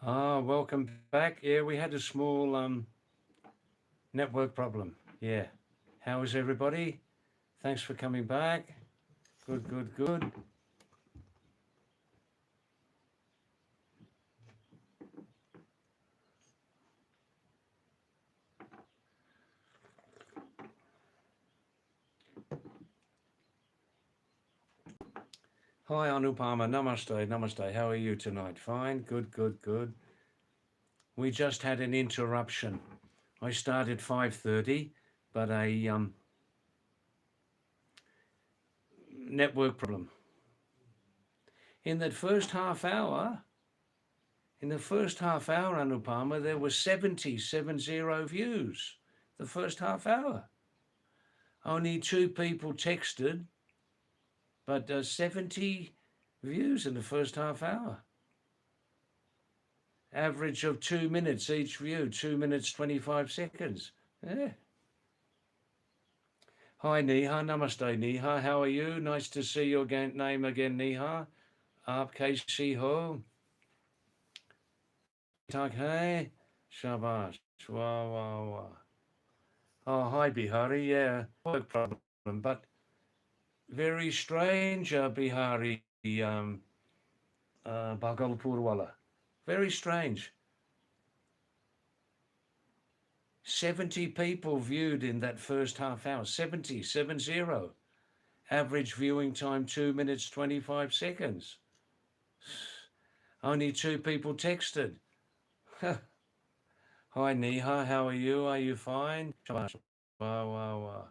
Welcome back. Yeah, we had a small network problem. Yeah. How is everybody? Thanks for coming back. Good, good, good. Hi, Anupama. Namaste, namaste. How are you tonight? Fine. Good, good, good. We just had an interruption. I started 5:30, but a network problem. In that first half hour, in the first half hour, Anupama, there were 70 views. The first half hour. Only two people texted, but 70 views in the first half hour. Average of 2 minutes each view, 2 minutes, 25 seconds. Yeah. Hi, Neha. Namaste, Neha. How are you? Nice to see your name again, Neha. Aap kaisi ho? Tak hai? Shabash. Wow, wow, wow. Oh, hi, Bihari. Yeah, work problem, but very strange, Bihari, Bhagalpur. Very strange. 70 people viewed in that first half hour. 70. Average viewing time 2 minutes 25 seconds. Only two people texted. Hi Neha, how are you? Are you fine? Wow, wow, wow.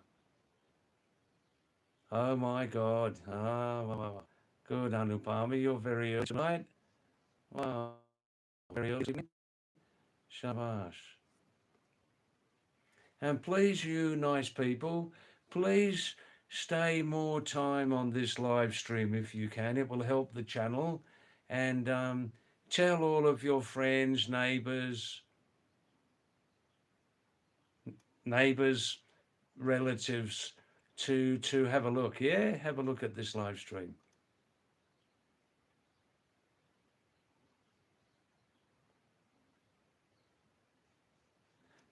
Oh my God. Wow, wow. Good, Anupama. You're very early tonight. Wow, very early. Shabash. And please, you nice people, please stay more time on this live stream if you can. It will help the channel. And tell all of your friends, neighbors, relatives to have a look. Yeah, have a look at this live stream.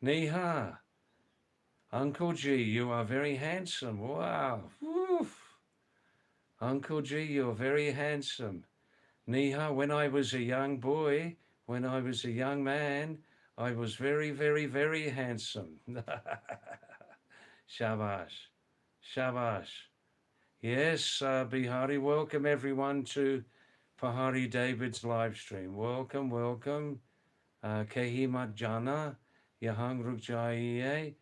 Neha, Uncle G, you are very handsome. Wow. Woof. Uncle G, you're very handsome. Neha, when I was a young boy, when I was a young man, I was very, very, very handsome. Shabash. Shabash. Yes, Bihari, welcome everyone to Pahadi David's live stream. Welcome, welcome. Kehi mat jana, yahang ruk jaiye,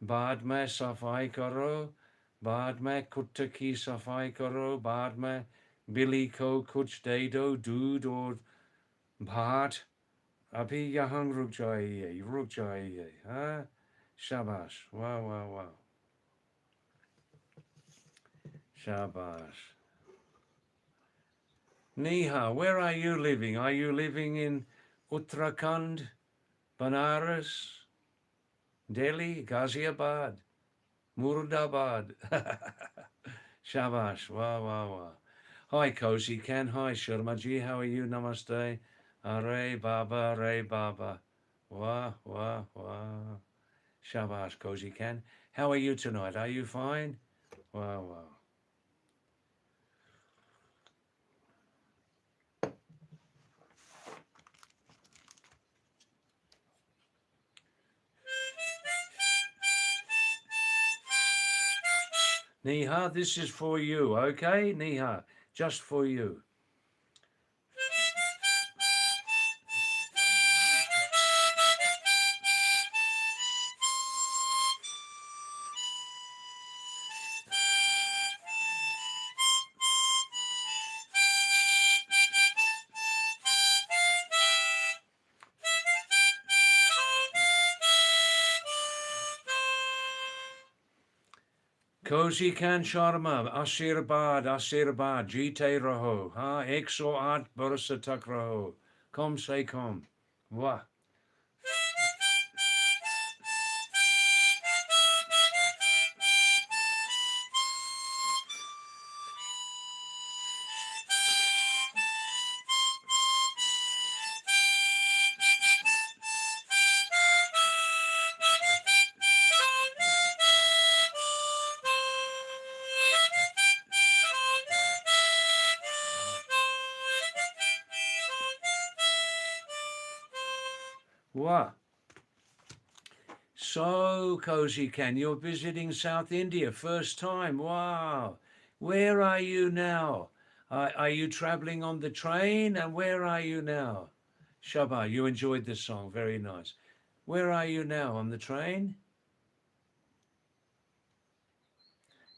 baad mein safai karo, baad mein kutta ki safai karo, baad mein बिल्ली को कुछ दे दो दूध और भात अभी यहाँ रुक जाइए हाँ शाबाश wow wow wow shabash Neha, where are you living in Uttarakhand, Banaras, Delhi, Ghaziabad, Muradabad? Shabash, wow wow wow. Hi Cozy Ken, hi Sharmaji, how are you? Namaste. Re Baba. Wah, wah, wah. Shabash, Cozy Ken. How are you tonight? Are you fine? Wow, wow. Neha, this is for you, okay? Neha, just for you. Cozy Khan Sharma, Ashirbad, Jite Raho, ha, 108 Barsa Tak Raho, Kom Se Kom. Wah. Wow. So, Cozy Can, you're visiting South India, first time. Wow. Where are you now? Are you traveling on the train? And where are you now? Shaba, you enjoyed this song. Very nice. Where are you now? On the train?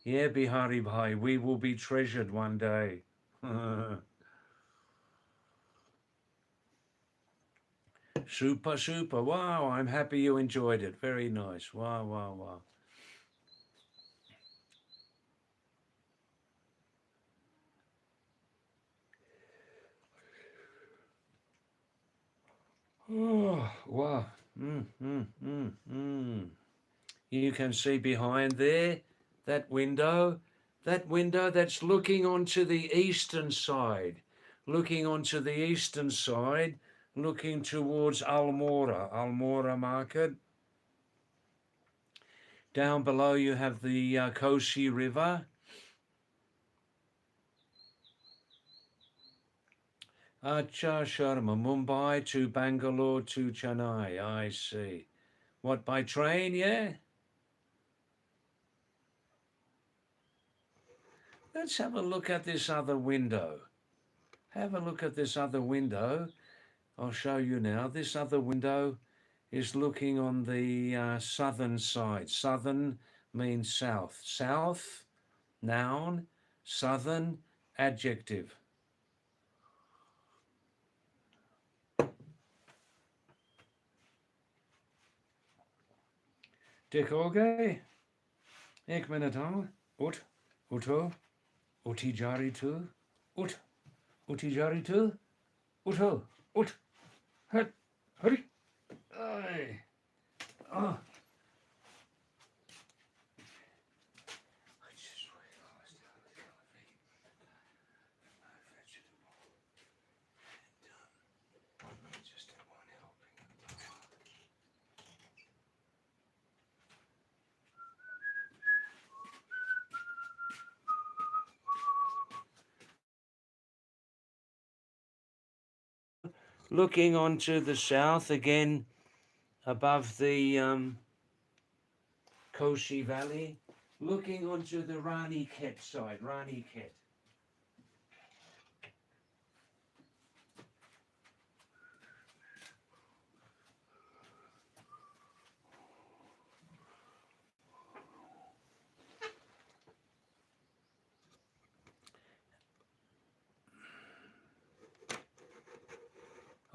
Yeah, Bihari Bhai, we will be treasured one day. Super, super. Wow, I'm happy you enjoyed it. Very nice. Wow, wow, wow. Oh, wow. Mm, mm, mm, mm. You can see behind there that window that's looking onto the eastern side, looking onto the eastern side, looking towards Almora Market. Down below you have the Kosi River. Acha Sharma, Mumbai to Bangalore to Chennai. I see. What, by train, yeah? Let's have a look at this other window. Have a look at this other window. I'll show you now. This other window is looking on the southern side. Southern means south. South, noun. Southern, adjective. देखोगे एक minute हाँ उठ उठो उठी जा रही तू उठ उठी जा रही तू उठो उठ हट हरी Ay. Oh. I just realised I was going to be no vegetable and just had one helping of pahad. Looking onto the south again, above the Koshi Valley, looking onto the Rani Khet side, Rani Khet.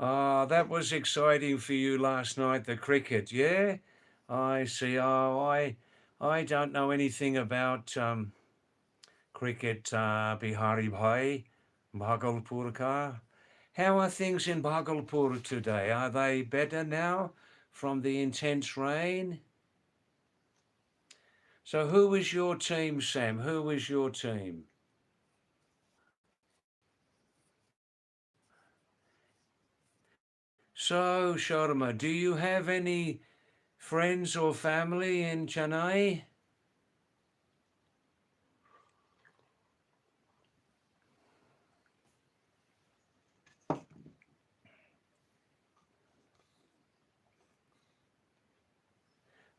Ah, that was exciting for you last night, the cricket, yeah? I see. Oh, I don't know anything about cricket, Bihari Bhai, Bhagalpur ka. How are things in Bhagalpur today? Are they better now from the intense rain? So who is your team, Sam? Who is your team? So, Sharma, do you have any friends or family in Chennai?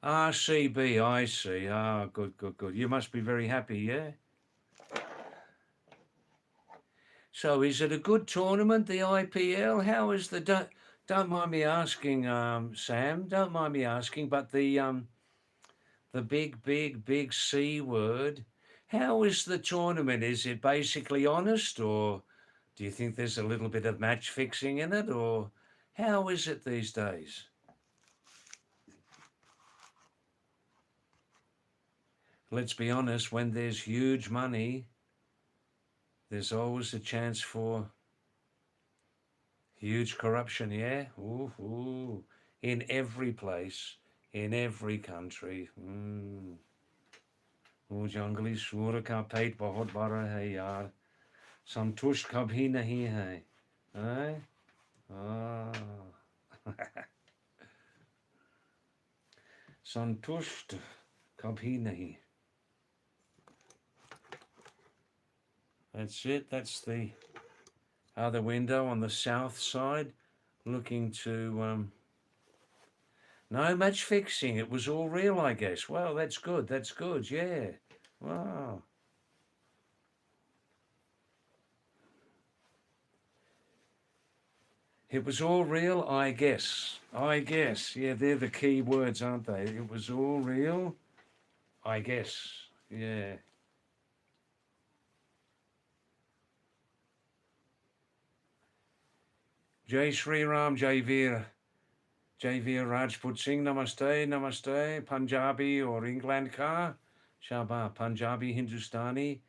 RCB, I see. Ah, good, good, good. You must be very happy, yeah? So is it a good tournament, the IPL? How is the... Don't mind me asking, Sam, don't mind me asking, but the big, big, big C word, how is the tournament? Is it basically honest, or do you think there's a little bit of match fixing in it, or how is it these days? Let's be honest, when there's huge money, there's always a chance for huge corruption, yeah? Ooh, ooh. In every place, in every country. वो जंगली सूअर का पेट बहुत बड़ा है यार संतुष्ट कभी नहीं है हैं? संतुष्ट कभी नहीं. That's it. That's the other window on the south side, looking to No match fixing. It was all real, I guess. Well, that's good. That's good. Yeah. Wow. It was all real, I guess. I guess. Yeah, they're the key words, aren't they? It was all real, I guess. Yeah. Jai Sri Ram, Jai Veer Rajput Singh, Namaste, Namaste. Punjabi or England ka? Shaba, Punjabi, Hindustani.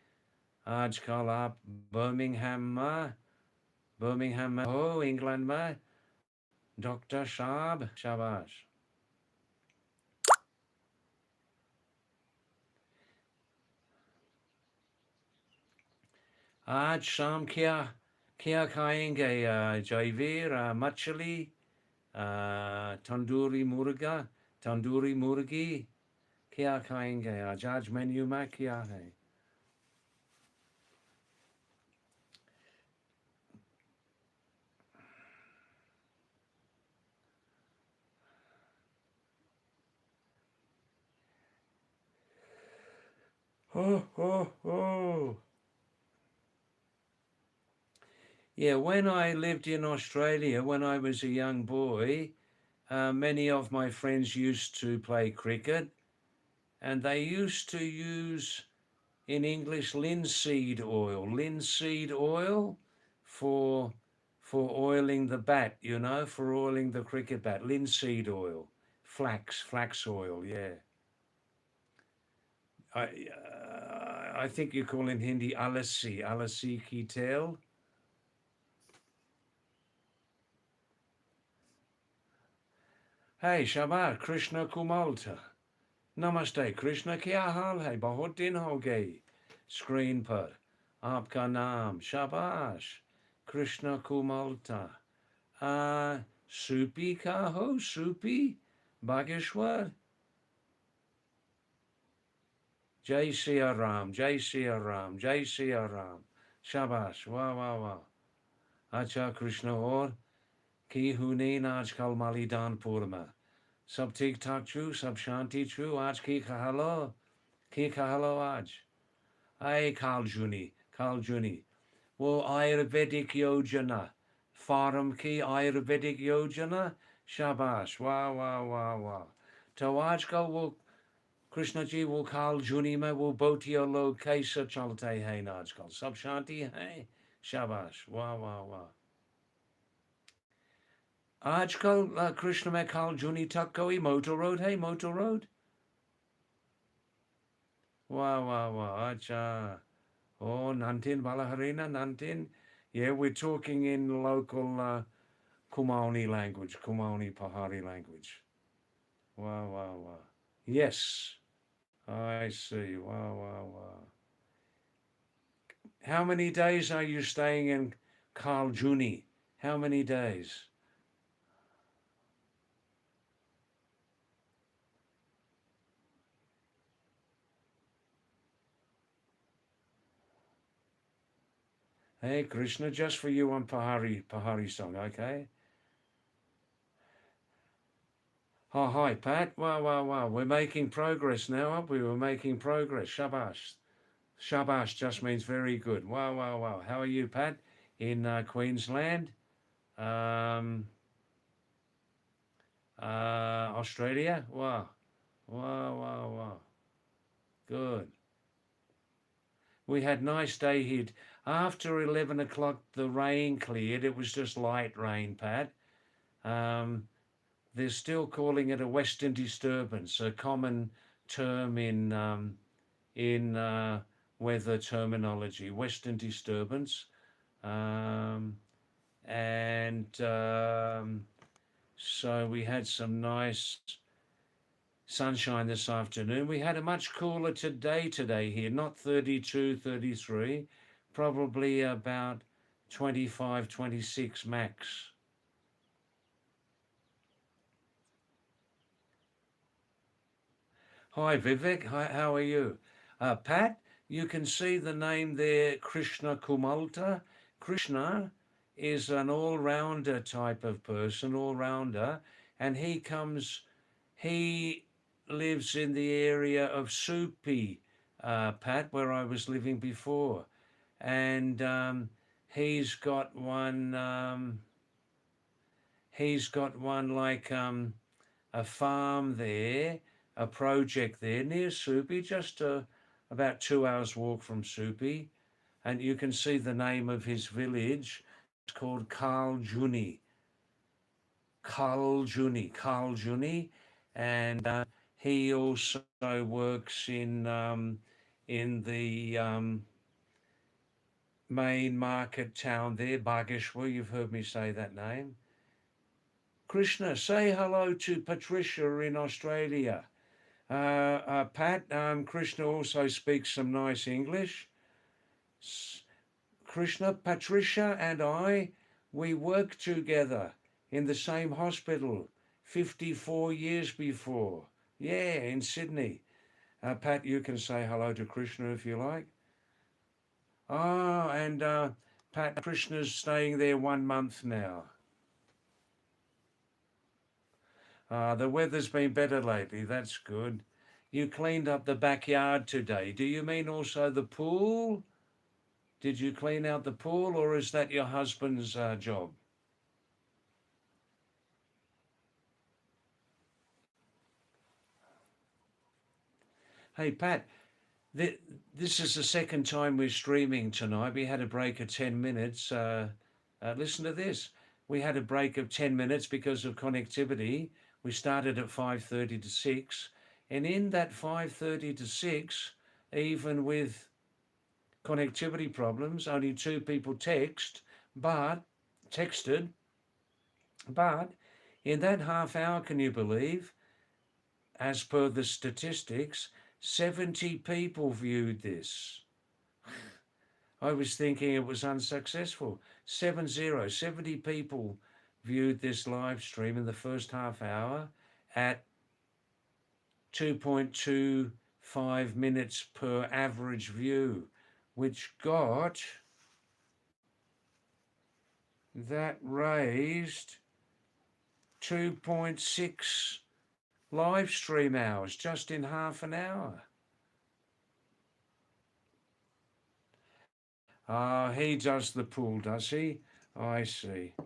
आजकल आप Birmingham में हो England में doctor साहब शाबाश आज शाम क्या क्या खाएंगे जयवीर मछली तंदूरी मुर्गी क्या खाएंगे आज मेन्यू में क्या है Oh. Yeah, when I lived in Australia, when I was a young boy, many of my friends used to play cricket, and they used to use, in English, linseed oil for oiling the bat, for oiling the cricket bat, linseed oil, flax oil, yeah. I think you call in Hindi alasi ki tel. Hey, Shabbat, Krishna Kumalta. नमस्ते कृष्ण क्या हाल है बहुत दिन हो गए screen पर आपका नाम शाबाश कृष्ण कुमलता सूपी का हो सूपी बागेश्वर जय सिया राम जय सिया राम जय सिया राम शाबाश वाह वाह वाह अच्छा कृष्ण और की हुनैन आजकल मालीदानपुर में सब ठीक ठाक छू सब शांति छू आज की कहलो आज आए काल जुनी वो आयुर्वेदिक योजना फार्म की आयुर्वेदिक योजना शाबाश वाह वाह वाह वाह तो आजकल वो कृष्ण जी वो काल-जुनी में वो बोटिया लोग कैसे चलते हैं आजकल सब शांति है शाबाश वाह वाह वाह आजकल कृष्ण में काल-जुनी तक कोई मोटर रोड वाह वाह वाह अच्छा oh Nantin Balaharina Nantin yeah we're talking in local Kumaoni language Kumaoni Pahari language wow wow wow yes I see wow wow wow how many days are you staying in Kaljuni how many days hey Krishna just for you on Pahari song okay oh hi Pat wow wow wow we're making progress now aren't we we're making progress Shabash just means very good wow wow wow how are you Pat in Queensland um Australia wow wow wow wow good we had nice day here after 11 o'clock the rain cleared it was just light rain Pat um they're still calling it a western disturbance a common term in weather terminology western disturbance and so we had some nice sunshine this afternoon. We had a much cooler today here, not 32, 33, probably about 25, 26 max. Hi Vivek, hi, how are you? Pat, you can see the name there, Krishna Kumalta. Krishna is an all-rounder type of person, all-rounder, and he comes He lives in the area of Supi, Pat, where I was living before. And he's got one. He's got one like a farm there, a project there near Supi, just about 2 hours walk from Supi, and you can see the name of his village. It's called Karl Juni, and he also works in the main market town there, Bageshwar. You've heard me say that name. Krishna, say hello to Patricia in Australia. Pat, Krishna also speaks some nice English. Krishna, Patricia and I, we worked together in the same hospital 54 years before. Yeah, in Sydney. Pat, you can say hello to Krishna if you like. And Pat, Krishna's staying there 1 month now. The weather's been better lately, that's good. You cleaned up the backyard today. Do you mean also the pool? Did you clean out the pool, or is that your husband's job? Hey, Pat, this is the second time we're streaming tonight. We had a break of 10 minutes. Listen to this. We had a break of 10 minutes because of connectivity. We started at 5:30 to 6. And in that 5:30 to 6, even with connectivity problems, only two people texted, but in that half hour, can you believe, as per the statistics, 70 people viewed this. I was thinking it was unsuccessful. 70 people viewed this live stream in the first half hour at 2.25 minutes per average view, which raised 2.6 live stream hours just in half an hour. He does the pool, does he? I see.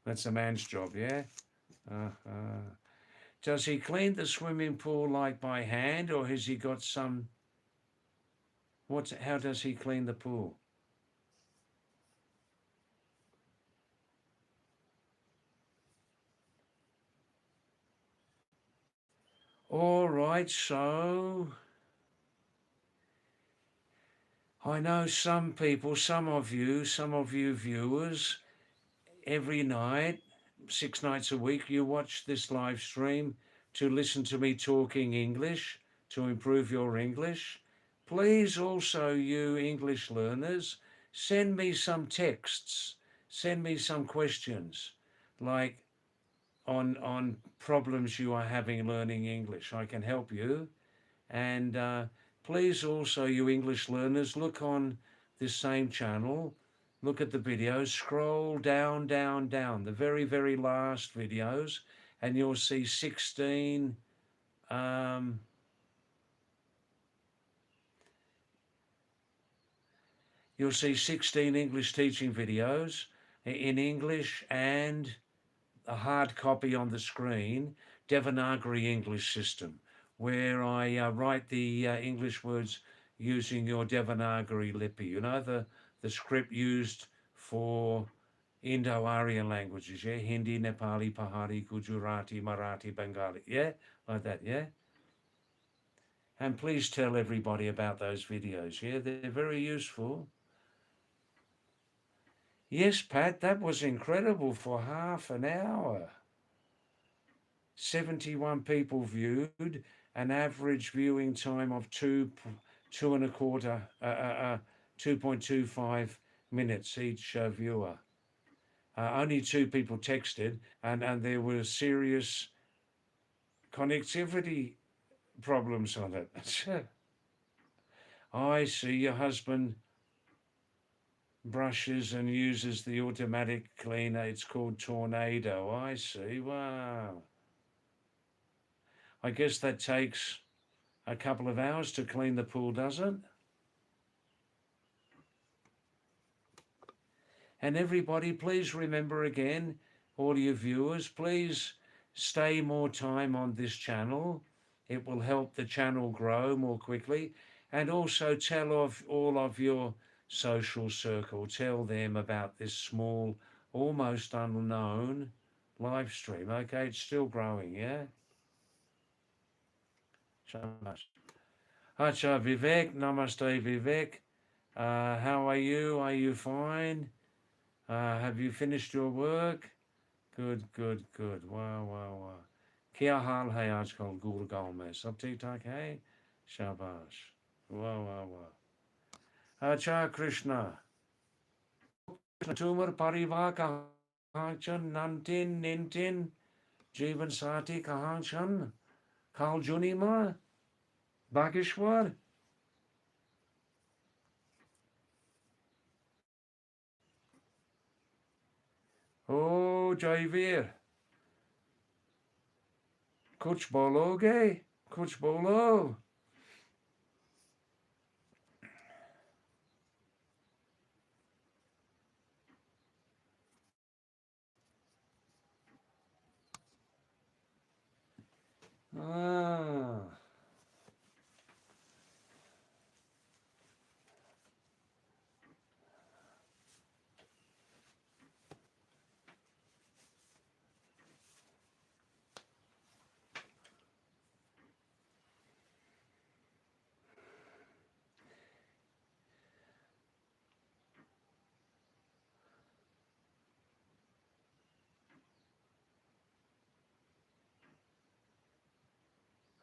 That's a man's job, yeah? Does he clean the swimming pool like by hand, or has he got some... How does he clean the pool? All right, so I know some people, some of you viewers, every night, 6 nights a week, you watch this live stream to listen to me talking English, to improve your English. Please also, you English learners, send me some texts, send me some questions, like on problems you are having learning English. I can help you. And please also, you English learners, look on this same channel, look at the videos, scroll down, the very, very last videos, and you'll see 16 you'll see 16 English teaching videos in English, and a hard copy on the screen, Devanagari English system, where I write the English words using your Devanagari lipi. You know, the script used for Indo-Aryan languages, yeah? Hindi, Nepali, Pahadi, Gujarati, Marathi, Bengali, yeah? Like that, yeah? And please tell everybody about those videos, yeah? They're very useful. Yes, Pat, that was incredible for half an hour. 71 people viewed, an average viewing time of 2.25 minutes each viewer. Only two people texted, and there were serious connectivity problems on it. I see your husband brushes and uses the automatic cleaner. It's called Tornado. I see. Wow. I guess that takes a couple of hours to clean the pool, does it? And everybody, please remember again, all your viewers, please stay more time on this channel. It will help the channel grow more quickly. And also tell all of your social circle, tell them about this small, almost unknown live stream. Okay, it's still growing, yeah? Shabash. Acha Vivek, namaste Vivek. How are you? Are you fine? Have you finished your work? Good, good, good. Wow, wow, wow. क्या हाल है आजकल गुड़गांव में सब ठीक ठाक है शाबाश वाह वाह वाह अच्छा कृष्णा तुमर परिवार कहाँ छन नंटिन निंटिन जीवन साथी कहाँ छन कालजुनीमा बागेश्वर ओ जयवीर कुछ बोलोगे कुछ बोलो ah.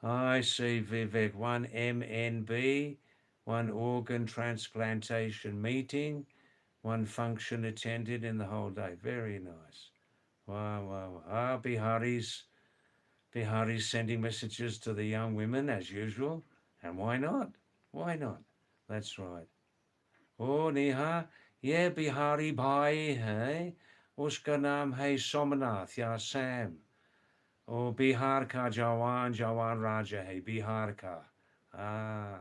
I see, Vivek. One MNB, one organ transplantation meeting, one function attended in the whole day. Very nice. Wow, wow, wow. Bihari's sending messages to the young women as usual. And why not? Why not? That's right. Oh, Neha, ये बिहारी भाई है उसका नाम है सोमनाथ या Sam ओ बिहार का जवान जवान राजा है बिहार का ah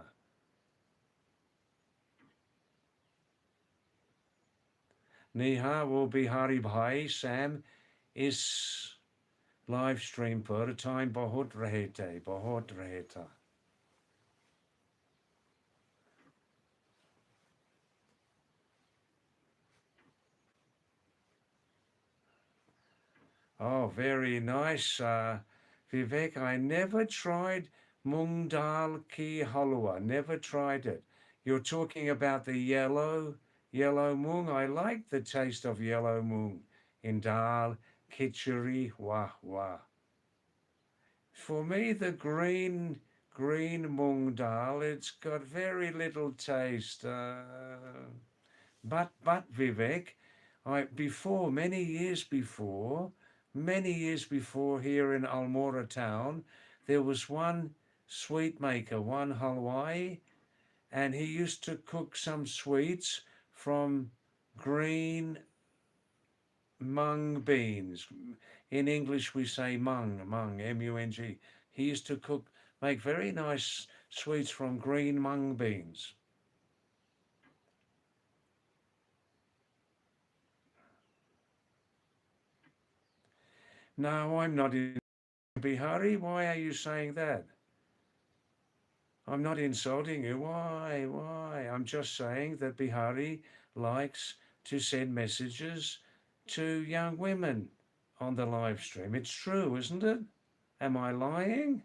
नेहा वो बिहारी भाई सैम इस लाइव स्ट्रीम पर टाइम बहुत रहे था Oh, very nice, Vivek. I never tried mung dal ki halwa. Never tried it. You're talking about the yellow mung. I like the taste of yellow mung in dal, khichdi, wah wah. For me, the green mung dal, it's got very little taste. But Vivek, before many years before here in Almora town, there was one sweet maker, one halwai, and he used to cook some sweets from green mung beans. In English, we say mung, M-U-N-G. He used to make very nice sweets from green mung beans. No, I'm not in Bihari. Why are you saying that? I'm not insulting you. Why? Why? I'm just saying that Bihari likes to send messages to young women on the live stream. It's true, isn't it? Am I lying?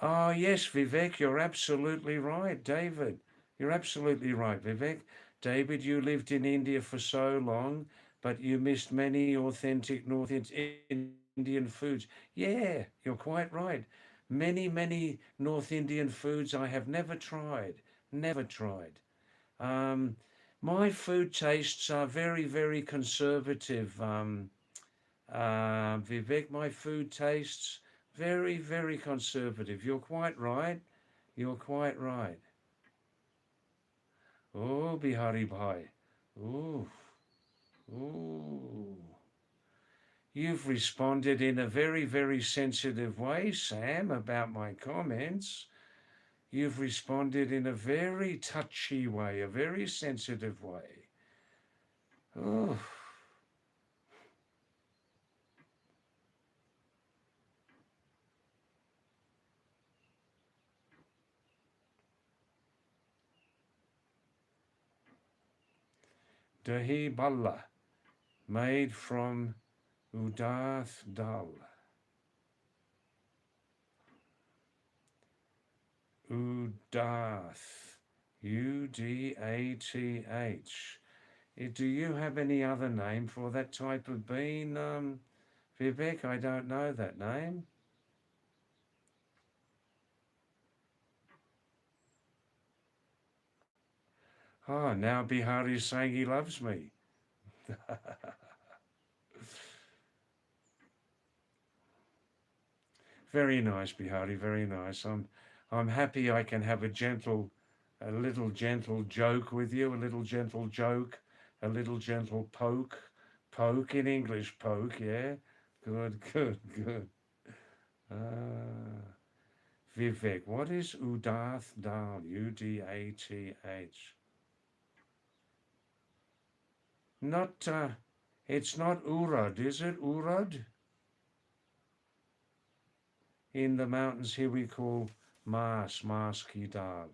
Oh, yes, Vivek, you're absolutely right. David, you're absolutely right, Vivek. David, you lived in India for so long, but you missed many authentic North Indian foods. Yeah, you're quite right. Many North Indian foods I have never tried. Never tried. Um, my food tastes are very conservative. Vivek, my food tastes very conservative. You're quite right. You're quite right. Oh, Bihari Bhai. Ooh, ooh. You've responded in a very, very sensitive way, Sam, about my comments. You've responded in a very touchy way, a very sensitive way. Oh, Dahi Balla, made from Udath Dal. Udath. Udath. Do you have any other name for that type of bean, Vivek? I don't know that name. Oh, now Bihari is saying he loves me. Very nice, Bihari, very nice. I'm happy I can have a little gentle joke with you, a little gentle joke, a little gentle poke in English, poke, yeah? Good, good, good. Ah, Vivek, what is Udath Dal? Udath. Not, it's not Urad, is it? Urad? In the mountains here we call Mas Ki Dal.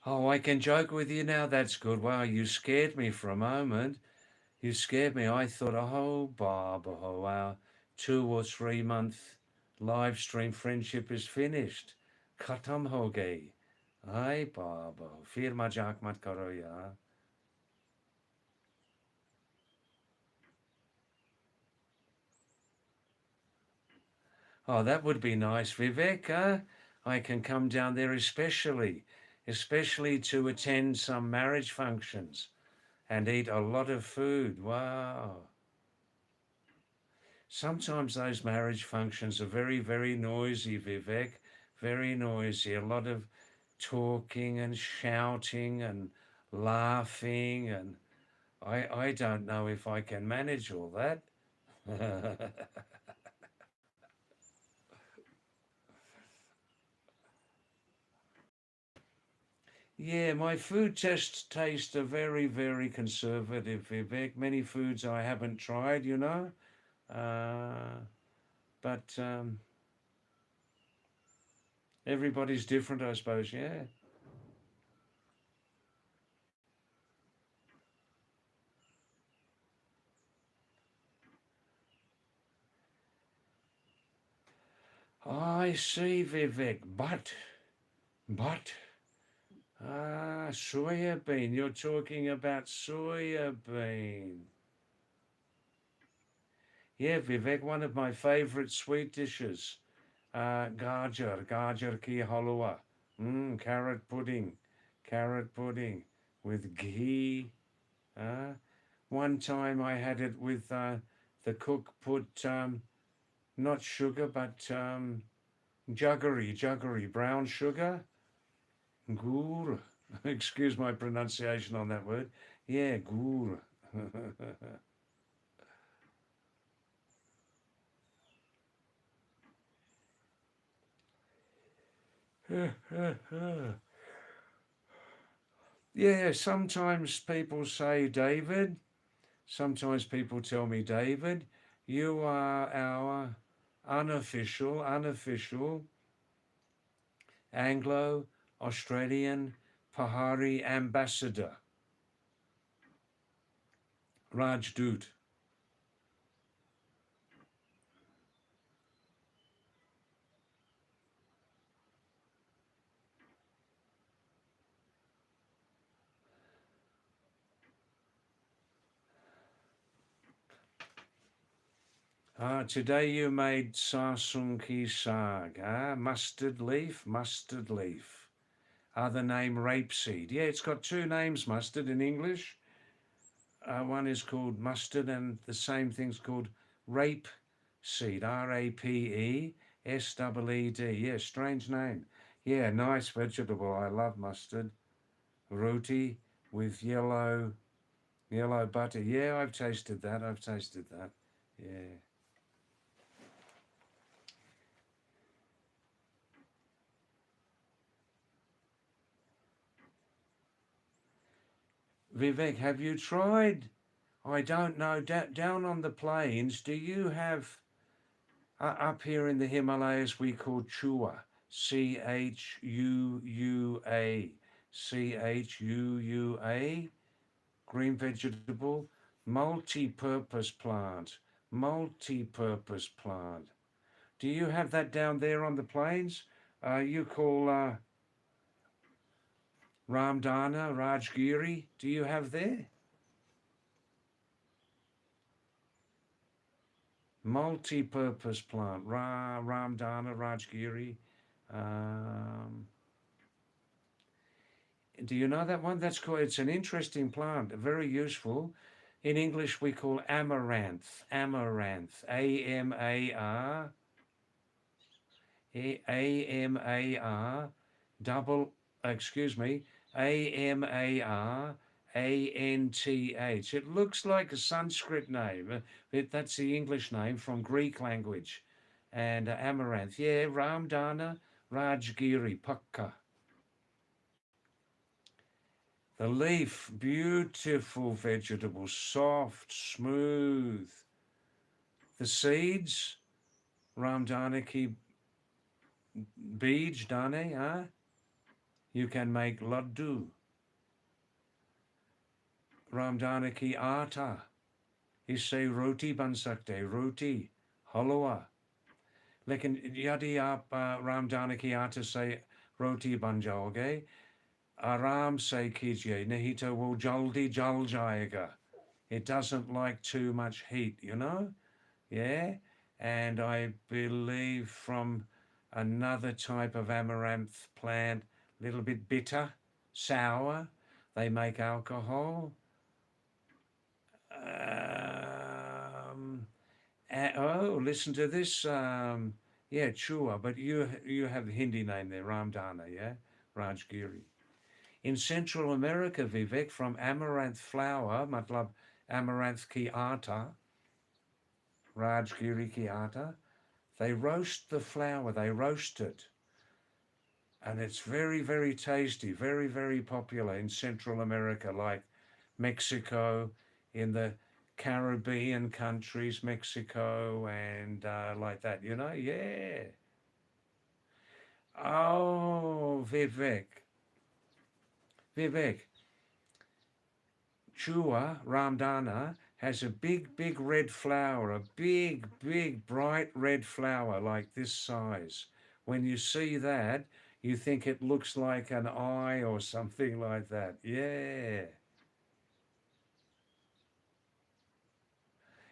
Oh, I can joke with you now. That's good. Wow, you scared me for a moment. You scared me. I thought, oh, Baba, our 2 or 3 month live stream friendship is finished. Khatam ho gayi. Ay, Baba. Fir majak mat karo ya. Oh, that would be nice, Vivek. I can come down there especially to attend some marriage functions and eat a lot of food. Wow. Sometimes those marriage functions are very, very noisy, Vivek, very noisy. A lot of talking and shouting and laughing, and I don't know if I can manage all that. Yeah, my food test tastes are very, very conservative, Vivek. Many foods I haven't tried, uh, but everybody's different, I suppose. Yeah. I see, Vivek, but soya bean. You're talking about soya bean. Yeah, Vivek, one of my favorite sweet dishes. Gajar ki halwa. Carrot pudding with ghee. Uh, One time I had it with the cook put not sugar but jaggery, brown sugar. Gur. Excuse my pronunciation on that word. Yeah, gur. Yeah, sometimes people say, David, sometimes people tell me, David, you are our unofficial Anglo Australian Pahari ambassador, Rajdoot. Today you made sasung ki sag, mustard leaf, mustard leaf. Other name rapeseed. Yeah, it's got two names, mustard in English. One is called mustard, and the same thing's called rape seed. Rapeseed. Yeah, strange name. Yeah, nice vegetable. I love mustard. Roti with yellow butter. Yeah, I've tasted that. I've tasted that. Yeah. Vivek, have you tried? I don't know. Down on the plains, do you have up here in the Himalayas? We call chua, Chuua, Chuua, green vegetable, multi-purpose plant, multi-purpose plant. Do you have that down there on the plains? You call Ramdana, Rajgiri. Do you have there? Multi-purpose plant, Ramdana, Rajgiri. Um, do you know that one? That's called. It's an interesting plant, very useful. In English, we call amaranth. Amaranth. A-M-A-R, double. Excuse me. Amaranth. It looks like a Sanskrit name. That's the English name from Greek language. And amaranth. Yeah, Ramdana, Rajgiri, Pakka. The leaf, beautiful vegetable, soft, smooth. The seeds, Ramdana ki beej dane, you can make laddu. Ramdana ki atta, इससे रोटी बन सकते रोटी हलवा लेकिन यदि आप रामदाना की आटे से रोटी बन जाओगे आराम से कीजिए नहीं तो वो जल्दी जल जाएगा. It doesn't like too much heat, you know? Yeah. And I believe from another type of amaranth plant, a little bit bitter, sour. They make alcohol. Listen to this. Yeah, Chua, but you have the Hindi name there, Ramdana, yeah? Rajgiri. In Central America, Vivek, from amaranth flower, matlab amaranth ki atta, Rajgiri ki atta, they roast the flour, they roast it. And it's very, very tasty, very, very popular in Central America, like Mexico, in the Caribbean countries, Mexico, and like that, you know? Yeah. Oh, Vivek, Chua, Ramdana, has a big, big red flower, a big, big, bright red flower like this size. When you see that, you think it looks like an eye or something like that. Yeah.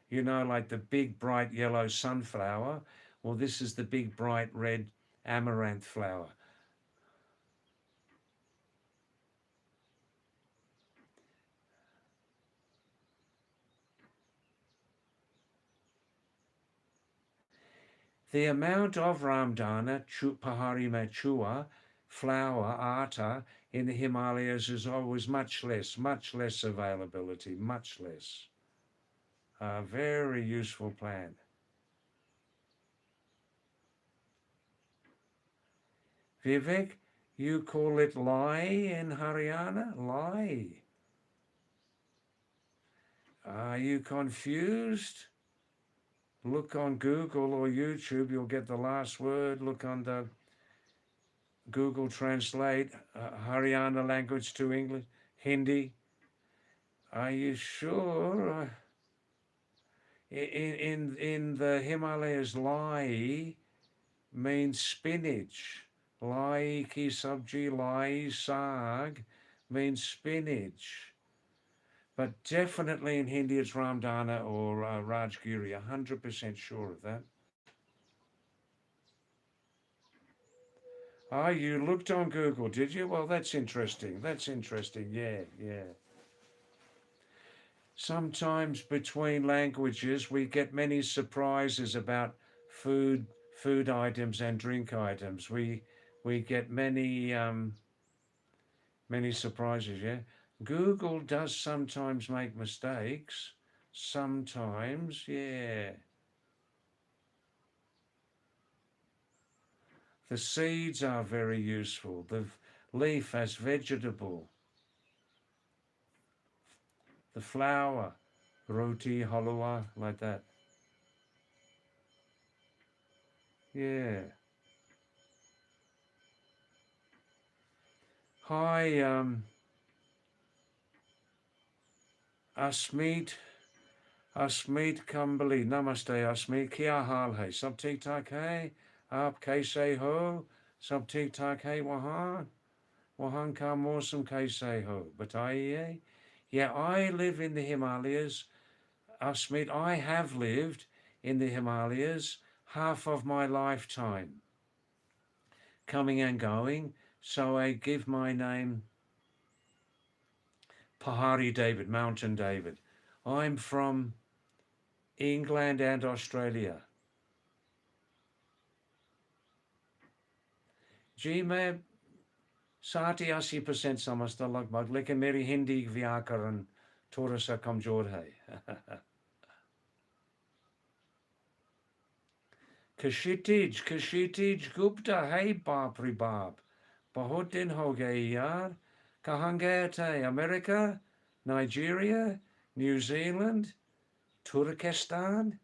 You know, like the big, bright yellow sunflower. Well, this is the big, bright red amaranth flower. The amount of Ramdana, Pahari Machua, flower, atta in the Himalayas is always much less availability, much less. A very useful plant. Vivek, you call it lai in Haryana? Lai. Are you confused? Look on Google or YouTube, you'll get the last word. Look on the Google Translate Haryana language to English, Hindi. Are you sure? In the Himalayas, lai means spinach. Lai ki sabji, lai sag means spinach. But definitely in Hindi it's Ramdana or Rajgiri. 100% sure of that. Ah, you looked on Google, did you? Well, that's interesting. That's interesting. Yeah, yeah. Sometimes between languages we get many surprises about food, food items and drink items. We get many surprises. Yeah, Google does sometimes make mistakes. Sometimes, yeah. The seeds are very useful. The leaf as vegetable. The flower, roti, halwa, like that. Yeah. Hi, Asmeet. Asmeet Kambali. Namaste, Asmeet. Kya हाल है? सब ठीक ठाक है? आप कैसे हो? सब ठीक ठाक है वहाँ? वहाँ का मौसम कैसे हो? बताइए. Yeah, I live in the Himalayas. Asmeet, I have lived in the Himalayas half of my lifetime, coming and going. So I give my name Pahadi David, Mountain David. I'm from England and Australia. जी मैं 60-80% समझता लगभग, लेकिन मेरी हिंदी व्याकरण थोड़ा सा कमजोर है. Kashitij Gupta, hey बाप रे बाप, बहुत दिन हो गए यार. कहाँ गए थे? America, Nigeria, New Zealand, Turkestan,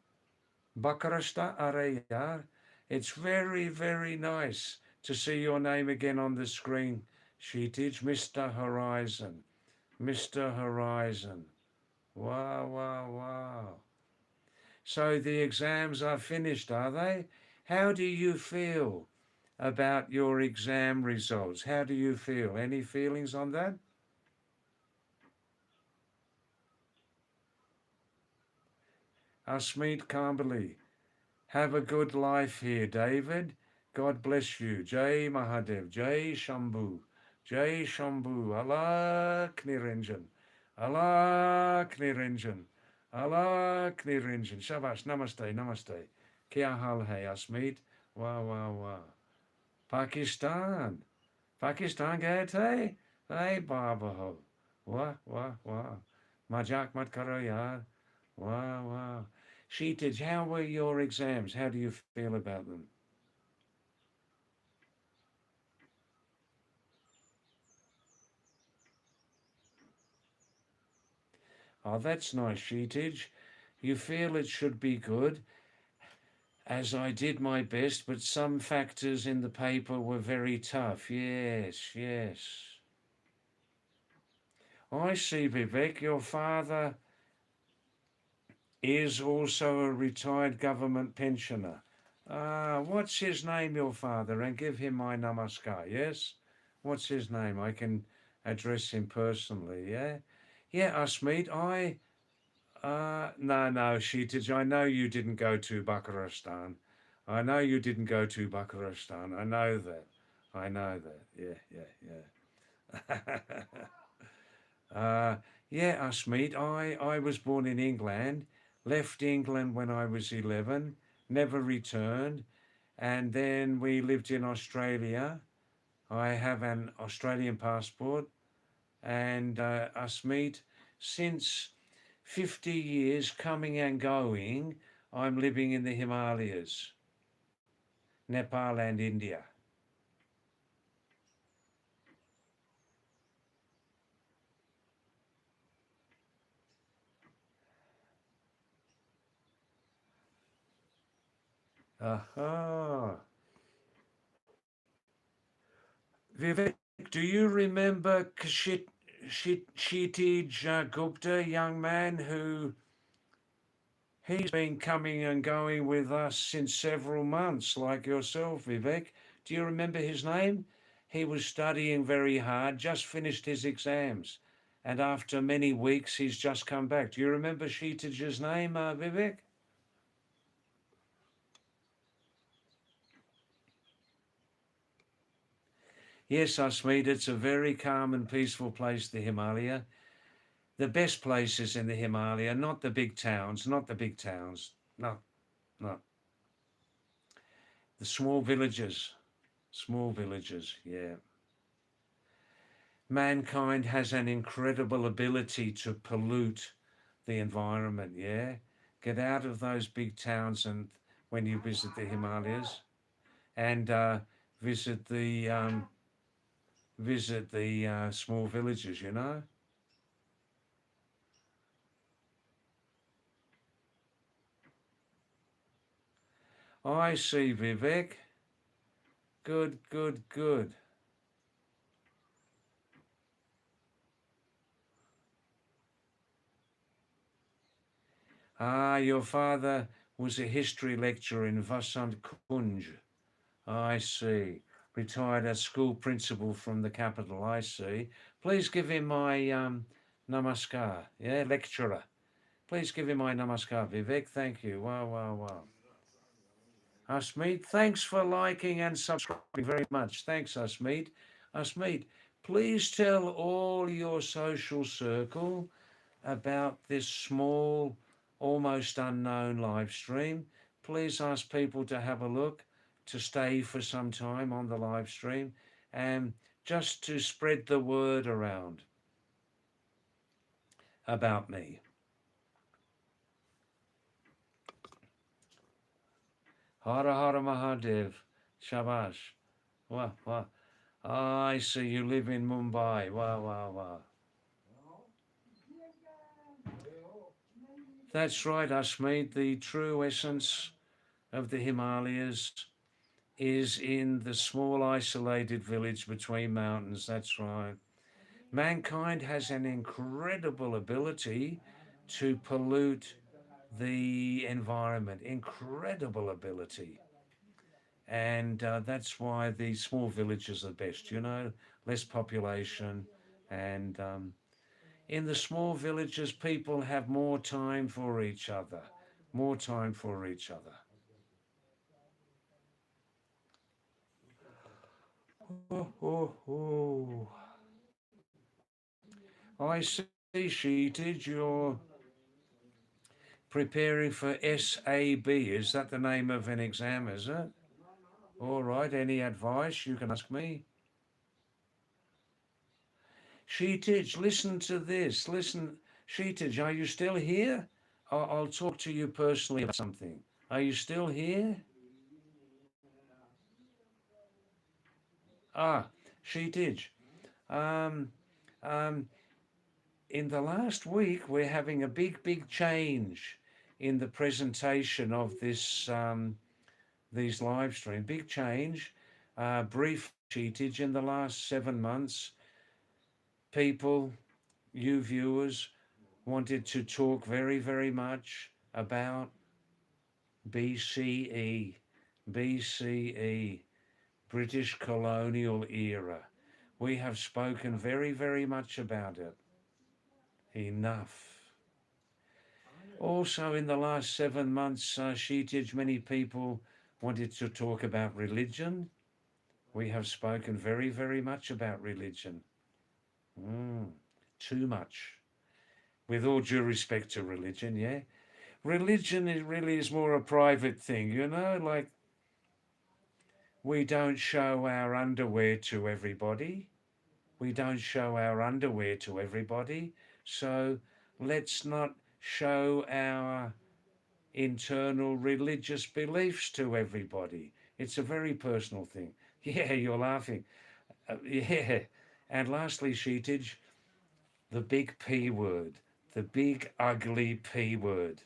Bucharest. Are yaar. It's very, very nice to see your name again on the screen, Sheetij. Mr. Horizon. Mr. Horizon. Wow, wow, wow. So the exams are finished, are they? How do you feel about your exam results? How do you feel? Any feelings on that? Asmeet Kambali. Have a good life here, David. God bless you. Jai Mahadev. Jai Shambhu. Jai Shambhu. Allah Kniranjan. Allah Kniranjan. Allah Kniranjan. Shabash. Namaste. Namaste. Kya hal hai, Asmeet? Wow, wow, wow. Pakistan. Pakistan गए थे? Hey, Baba ho. Wow, wow, wow. Majak mat karo yaar. Wow, wow. Sheetij, how were your exams? How do you feel about them? Oh, that's nice, Sheetij. You feel it should be good, as I did my best, but some factors in the paper were very tough. Yes, yes. I see, Vivek, your father is also a retired government pensioner. What's his name, your father? And give him my namaskar, yes? What's his name? I can address him personally, yeah? Yeah, Asmeet, no, Sheetij, I know you didn't go to Bucharest. I know you didn't go to Bucharest. I know that. I know that. Yeah, yeah, yeah. uh, yeah, Asmeet, I was born in England, left England when I was 11, never returned, and then we lived in Australia. I have an Australian passport, and Asmeet, since 50 years coming and going, I'm living in the Himalayas, Nepal and India. Aha. Vivek, do you remember Kshitij Gupta, young man who he's been coming and going with us in several months, like yourself, Vivek? Do you remember his name? He was studying very hard, just finished his exams. And after many weeks, he's just come back. Do you remember Sheetij's name, Vivek? Yes, Asmeet, it's a very calm and peaceful place, the Himalaya. The best places in the Himalaya, not the big towns, not the big towns. No, no. The small villages, yeah. Mankind has an incredible ability to pollute the environment, yeah. Get out of those big towns and when you visit the Himalayas and visit the small villages, you know. I see, Vivek. Good, good, good. Ah, your father was a history lecturer in Vasant Kunj. I see. Retired as school principal from the capital. I see. Please give him my namaskar. Yeah, lecturer. Please give him my namaskar, Vivek. Thank you. Wow, wow, wow. Asmeet, thanks for liking and subscribing very much. Thanks, Asmeet. Asmeet, please tell all your social circle about this small, almost unknown live stream. Please ask people to have a look, to stay for some time on the live stream, and just to spread the word around about me. Hara Hara Mahadev. Shabash. Wow, wow. I see you live in Mumbai. Wow, wow, wow. That's right, Ashmead. The true essence of the Himalayas is in the small isolated village between mountains. That's right. Mankind has an incredible ability to pollute the environment, incredible ability. And that's why the small villages are best, you know, less population. And in the small villages, people have more time for each other, more time for each other. Oh, oh, oh. I see, Sheetage, you're preparing for SAB. Is that the name of an exam, is it? All right, any advice you can ask me? Sheetage, listen to this. Listen, Sheetage, are you still here? I'll talk to you personally about something. Are you still here? Ah, Sheetage. Um, um, in the last week, we're having a big, big change in the presentation of this these live stream. Big change. Brief Sheetage in the last 7 months. People, you viewers, wanted to talk very, very much about BCE, BCE, British colonial era. We have spoken very, very much about it. Enough. Also, in the last 7 months, Sheetage, many people wanted to talk about religion. We have spoken very, very much about religion. Too much. With all due respect to religion, yeah? Religion is really is more a private thing, you know, like we don't show our underwear to everybody. We don't show our underwear to everybody. So let's not show our internal religious beliefs to everybody. It's a very personal thing. Yeah, you're laughing. Yeah. And lastly, Sheetage, the big P word, the big ugly P word,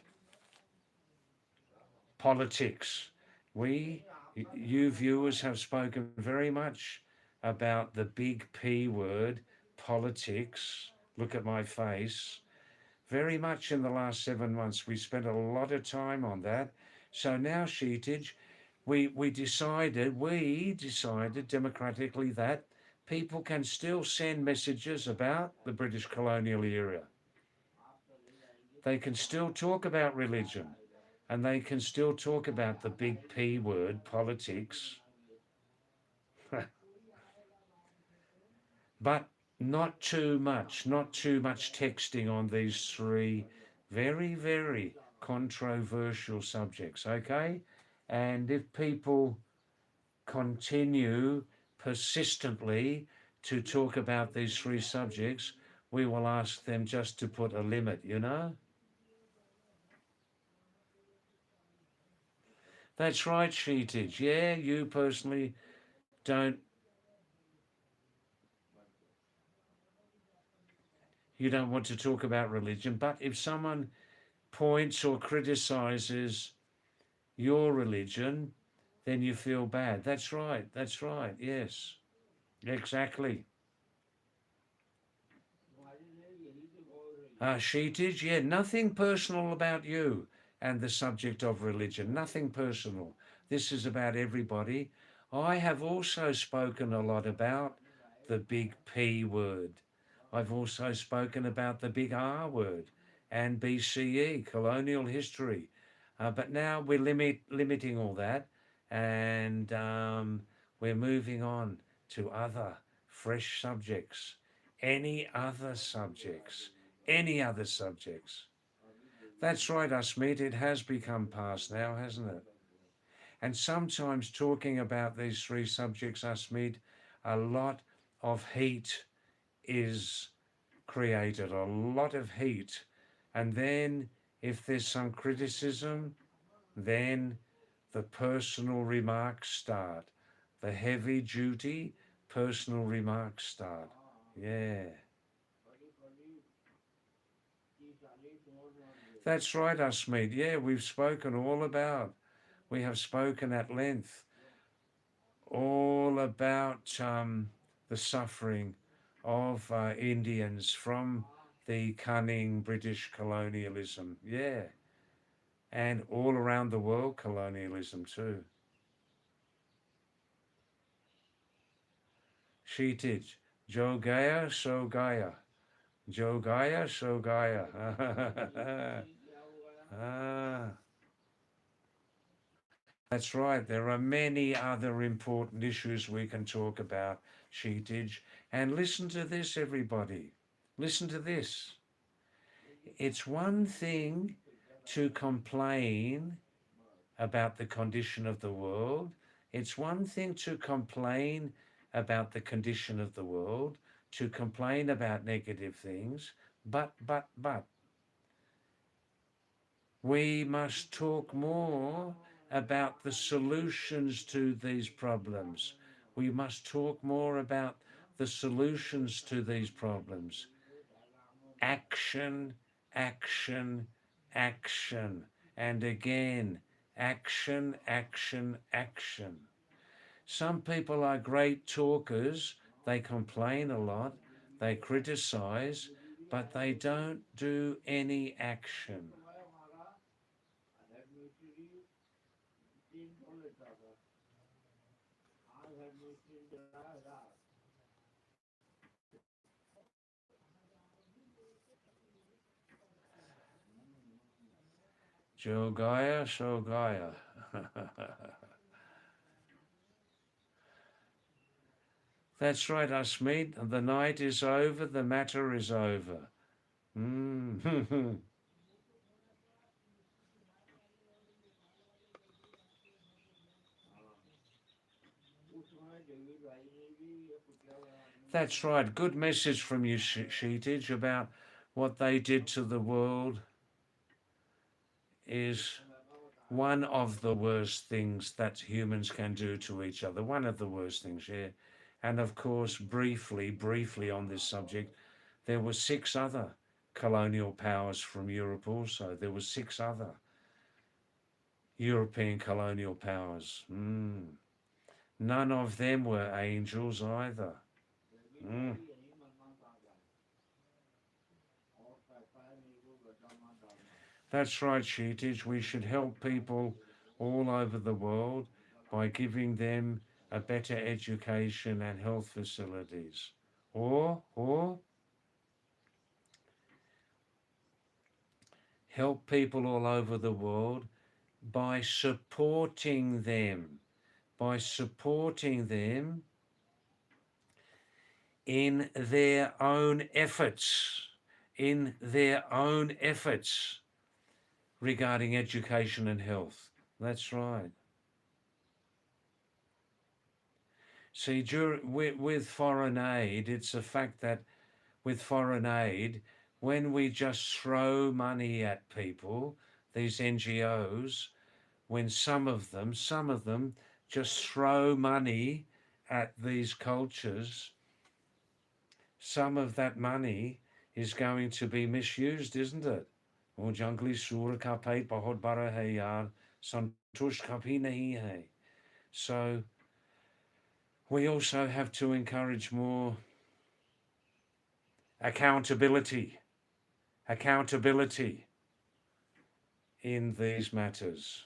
politics. We, you viewers, have spoken very much about the big P word, politics. Look at my face. Very much in the last 7 months. We spent a lot of time on that. So now, Sheetage, we decided democratically that people can still send messages about the British colonial era. They can still talk about religion, and they can still talk about the big P word, politics, but not too much texting on these three very, very controversial subjects, okay? And if people continue persistently to talk about these three subjects, we will ask them just to put a limit, you know? That's right, Sheetage. Yeah, you personally don't you don't want to talk about religion, but if someone points or criticizes your religion, then you feel bad. That's right. That's right. Yes, exactly. Sheetage, yeah, nothing personal about you and the subject of religion. Nothing personal. This is about everybody. I have also spoken a lot about the big P word. I've also spoken about the big R word and BCE, colonial history. But now we're limiting all that, and we're moving on to other fresh subjects. Any other subjects? Any other subjects? That's right, Usmeet. It has become past now, hasn't it? And sometimes talking about these three subjects, Usmeet, a lot of heat is created, a lot of heat. And then if there's some criticism, then the personal remarks start. The heavy duty personal remarks start. Yeah. That's right, Usmeet. Yeah, we've spoken all about, we have spoken at length all about the suffering of Indians from the cunning British colonialism. Yeah, and all around the world colonialism too. Sheetage, Jo Gaya, So Gaya. Jo Gaya, So Gaya. ah, that's right. There are many other important issues we can talk about, Sheetage. And listen to this, everybody. Listen to this. It's one thing to complain about the condition of the world. It's one thing to complain about the condition of the world, to complain about negative things, but, we must talk more about the solutions to these problems. We must talk more about the solutions to these problems. Action, action, action. And again, action, action, action. Some people are great talkers. They complain a lot, they criticize, but they don't do any action. Jogaya, Shogaya. That's right, Asmeet. The night is over, the matter is over. Mm. That's right. Good message from you, Sheetage, about what they did to the world is one of the worst things that humans can do to each other. One of the worst things, yeah. And of course, briefly on this subject, there were six other colonial powers from Europe also. There were six other European colonial powers. None of them were angels either. Mm. That's right, Sheetage. We should help people all over the world by giving them a better education and health facilities, or help people all over the world by supporting them, by supporting them in their own efforts, in their own efforts regarding education and health. That's right. See, with foreign aid, it's a fact that with foreign aid, when we just throw money at people, these NGOs, when some of them just throw money at these cultures, some of that money is going to be misused, isn't it? वो जंगली सूर का पेट बहुत बड़ा है यार, संतुष्ट कभी नहीं है. So we also have to encourage more accountability in these matters.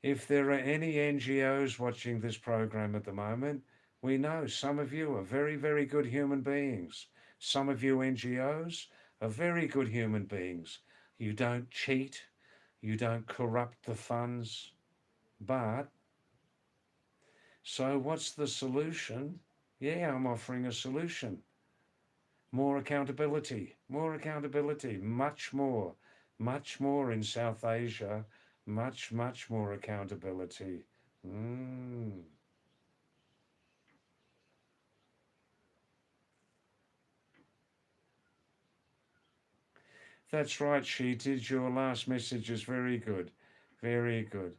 If there are any NGOs watching this program at the moment, we know some of you are very, very good human beings. Some of you NGOs are very good human beings. You don't cheat, you don't corrupt the funds, but so what's the solution? Yeah, I'm offering a solution. More accountability, much more in South Asia, much more accountability. That's right, Sheetage, your last message is very good, very good.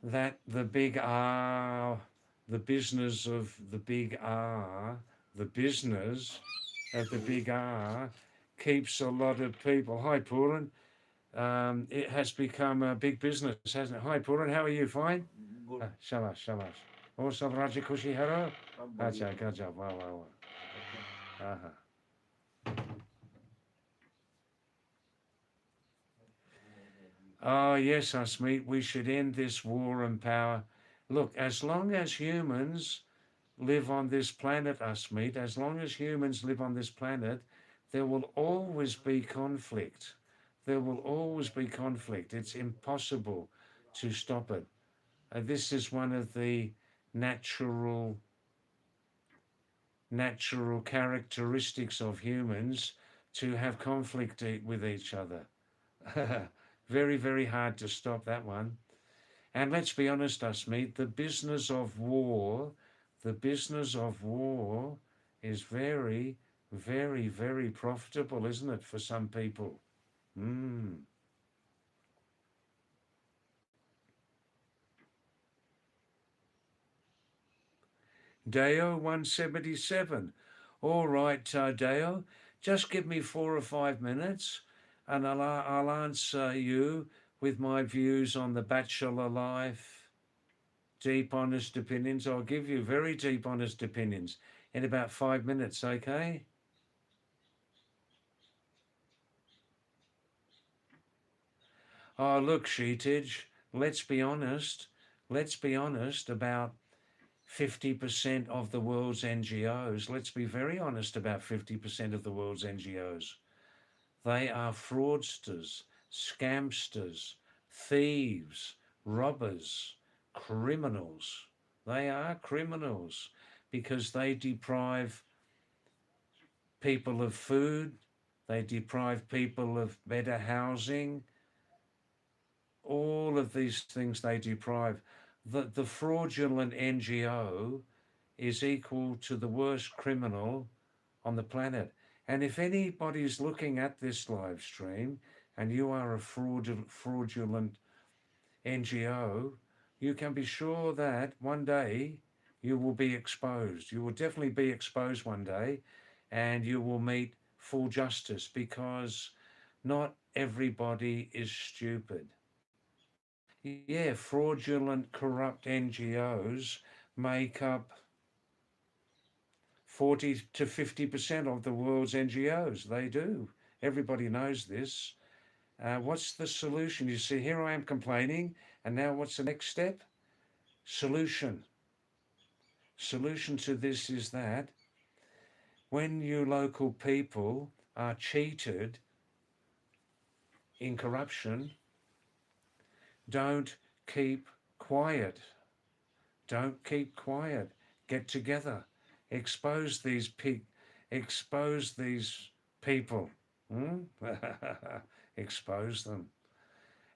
That the big R, the business of the big R, the business of the big R keeps a lot of people. Hi, Puran. It has become a big business, hasn't it? Hi, Puran, how are you? Fine? Good. Shabash. Oh, sab Raji Kushi Haro? Acha, gaja, wow. Aha. Oh, yes, Asmeet, we should end this war and power. Look, as long as humans live on this planet, Asmeet, as long as humans live on this planet, there will always be conflict. There will always be conflict. It's impossible to stop it. This is one of the natural characteristics of humans to have conflict with each other. Very, very hard to stop that one. And let's be honest, Asmeet, the business of war is very, very, very profitable, isn't it, for some people? Deo 177. All right, Deo, just give me 4 or 5 minutes and I'll answer you with my views on the bachelor life, deep, honest opinions. I'll give you very deep, honest opinions in about 5 minutes, okay? Oh, look, Sheetage, let's be honest about 50% of the world's NGOs. Let's be very honest about 50% of the world's NGOs. They are fraudsters, scamsters, thieves, robbers, criminals. They are criminals because they deprive people of food, they deprive people of better housing, all of these things they deprive. The fraudulent NGO is equal to the worst criminal on the planet. And if anybody's looking at this live stream and you are a fraudulent NGO, you can be sure that one day you will be exposed. You will definitely be exposed one day and you will meet full justice because not everybody is stupid. Yeah, fraudulent, corrupt NGOs make up 40 to 50% of the world's NGOs. They do. Everybody knows this. What's the solution? You see, here I am complaining, And now what's the next step? Solution. Solution to this is that when you local people are cheated in corruption, don't keep quiet. Don't keep quiet. Get together. Expose these expose these people. Hmm? Expose them.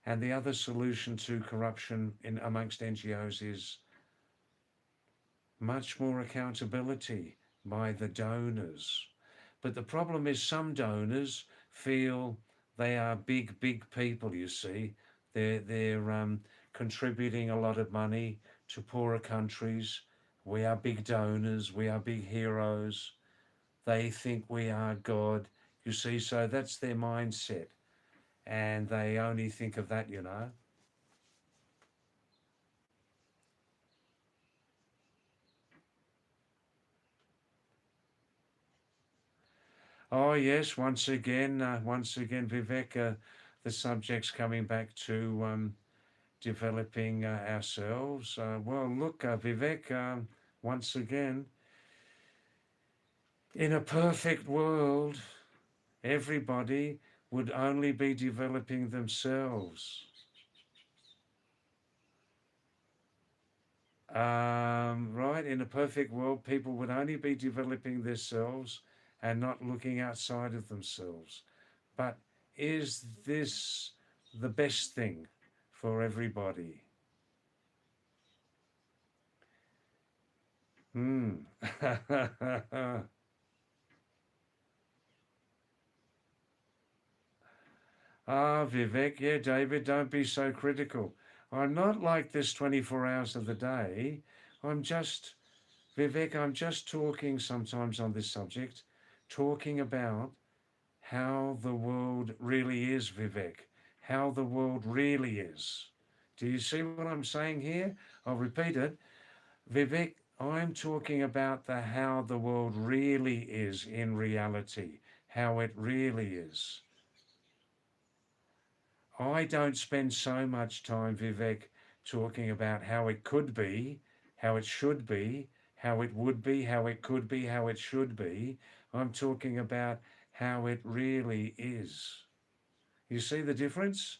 And the other solution to corruption in amongst NGOs is much more accountability by the donors. But the problem is some donors feel they are big people, you see. They're contributing a lot of money to poorer countries. We are big donors, we are big heroes. They think we are God, you see, so that's their mindset. And they only think of that, you know. Oh yes, once again, Vivek, the subject's coming back to developing ourselves. Well, look, Vivek, once again, in a perfect world, everybody would only be developing themselves. Right? In a perfect world, people would only be developing themselves and not looking outside of themselves. But is this the best thing for everybody? Hmm. Vivek, yeah, David, don't be so critical. I'm not like this 24 hours of the day. I'm just, Vivek, I'm just talking sometimes on this subject, talking about how the world really is, Vivek, how the world really is. Do you see what I'm saying here? I'll repeat it. Vivek, I'm talking about the how the world really is in reality, how it really is. I don't spend so much time, Vivek, talking about how it could be, how it should be, how it would be, how it could be, how it should be. I'm talking about how it really is. You see the difference?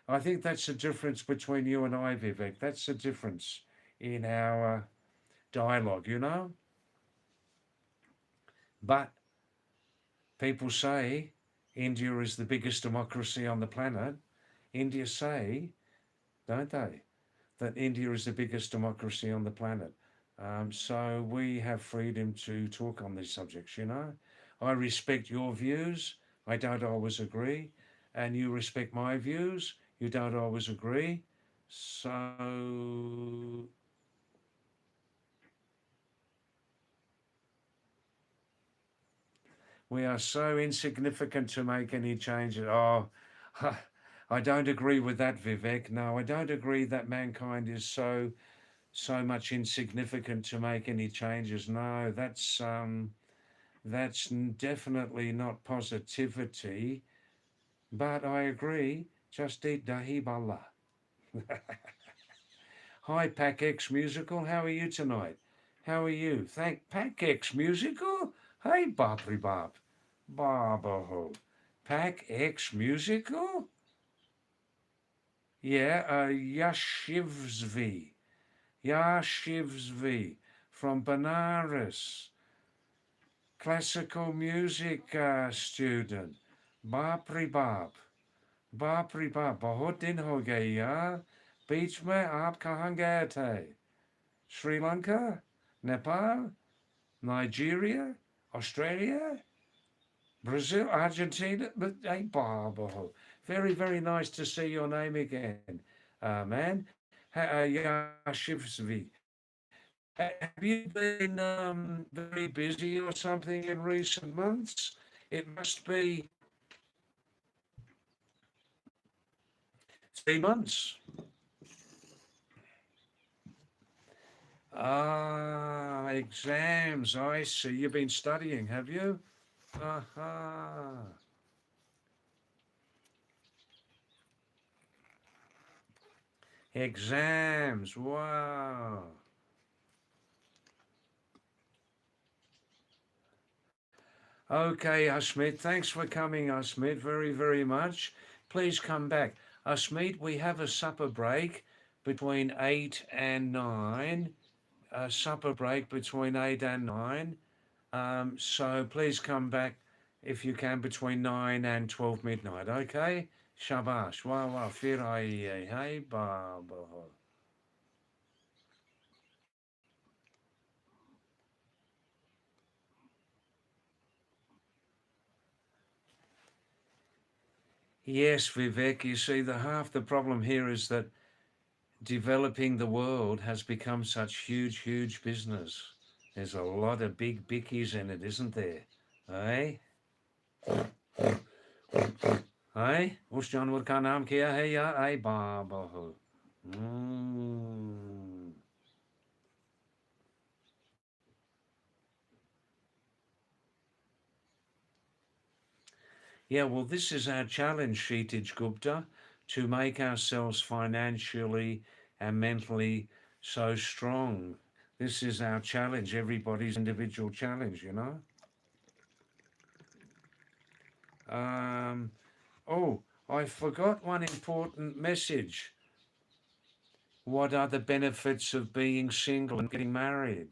I think that's the difference between you and I, Vivek. That's the difference in our dialogue, you know? But people say India is the biggest democracy on the planet. India say, don't they, that India is the biggest democracy on the planet. So we have freedom to talk on these subjects, you know. I respect your views. I don't always agree. And you respect my views. You don't always agree. So we are so insignificant to make any changes. Oh, I don't agree with that, Vivek. No, I don't agree that mankind is so much insignificant to make any changes. No, that's definitely not positivity. But I agree. Just eat dahi bala. Hi, PackX Musical. How are you tonight? How are you? Thank PackX Musical. Hey, Bobry Bob. Barbaho. PackX Musical? Yeah, Yashivsvi. Yashivsvi from Benares. Classical music student. Bapri Bap. Bapri Bap. बहुत दिन हो गए यार. बीच में आप कहाँ गए थे? Sri Lanka? Nepal? Nigeria? Australia? Brazil? Argentina? But hey, Barbara. Very, very nice to see your name again, man. Yashivsvi. Have you been very busy or something in recent months? It must be 3 months. Ah, exams. I see. You've been studying, have you? Aha. Exams. Wow. Okay, Asmit. Thanks for coming, Asmit. Very, very much. Please come back. Asmit, we have a supper break between 8 and 9. A supper break between 8 and 9. So please come back if you can between 9 and 12 midnight. Okay? Shabash. Wow, wow. Firai. Hey, Baba. Yes, Vivek, you see, the half the problem here is that developing the world has become such huge, huge business. There's a lot of big bickies in it, isn't there? Eh? Eh? उस जानवर का नाम क्या है यार? आई बाबा हो. Mm. Yeah, well, this is our challenge, Sheetij Gupta, to make ourselves financially and mentally so strong. This is our challenge, everybody's individual challenge, you know? Um, oh, I forgot one important message. What are the benefits of being single and getting married?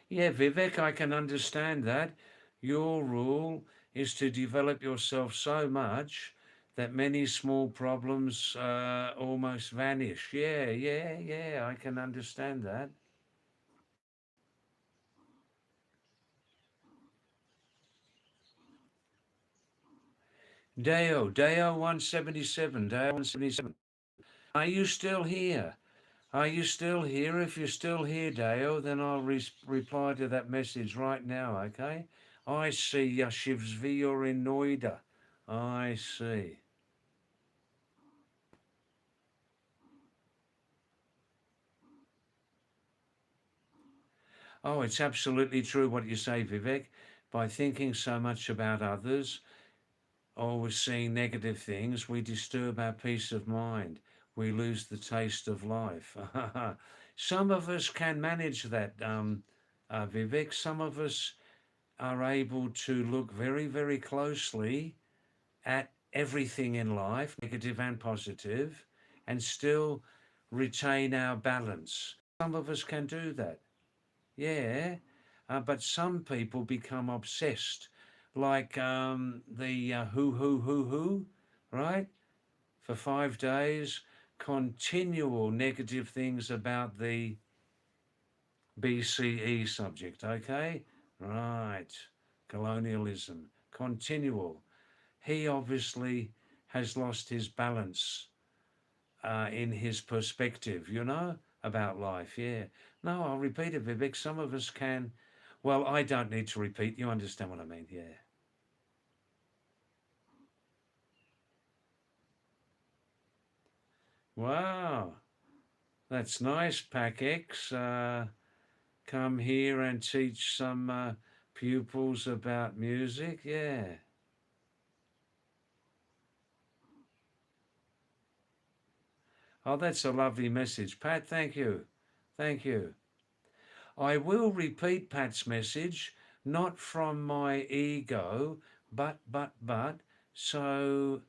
Yeah, Vivek, I can understand that. Your rule is to develop yourself so much that many small problems almost vanish. Yeah, yeah, yeah, I can understand that. Deo 177, Deo 177. Are you still here? Are you still here? If you're still here, Dale, then I'll reply to that message right now, okay? I see Yashivsvi, you're in Noida. I see. Oh, it's absolutely true what you say, Vivek. By thinking so much about others, always seeing negative things, we disturb our peace of mind. We lose the taste of life. Some of us can manage that, Vivek. Some of us are able to look very, very closely at everything in life, negative and positive, and still retain our balance. Some of us can do that, yeah, but some people become obsessed, like the who, right? For 5 days, continual negative things about the BCE subject, okay? Right, colonialism, continual. He obviously has lost his balance in his perspective, you know, about life. Yeah. No, I'll repeat it, Vivek. Some of us can. Well, I don't need to repeat. You understand what I mean? Yeah. Wow. That's nice, Pack X. Come here and teach some pupils about music. Yeah. Oh, that's a lovely message, Pat. Thank you. Thank you. I will repeat Pat's message, not from my ego, but, so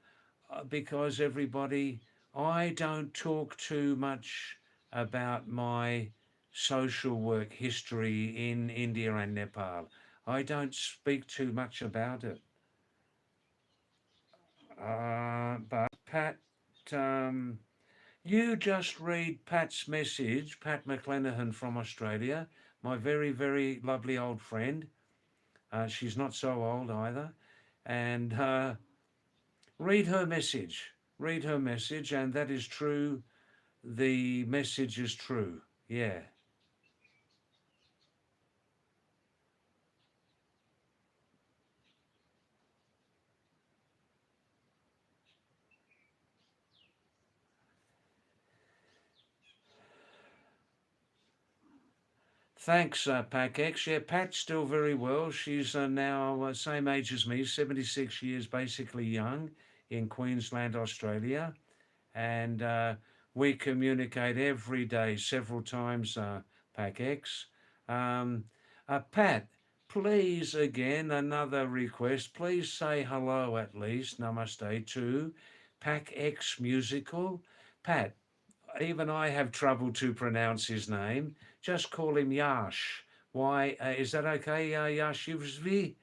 because everybody, I don't talk too much about my social work history in India and Nepal. I don't speak too much about it. But Pat, um, you just read Pat's message, Pat McLenaghan from Australia, my very, very lovely old friend. She's not so old either. And read her message. Read her message, and that is true. The message is true. Yeah. Thanks, Pac X. Yeah, Pat's still very well. She's now same age as me, 76 years, basically young, in Queensland, Australia. And we communicate every day, several times, Pac X. Pat, please, again, another request. Please say hello at least, namaste, to Pac X Musical. Pat, even I have trouble to pronounce his name. Just call him Yash. Why? Is that okay, Yashivsvi?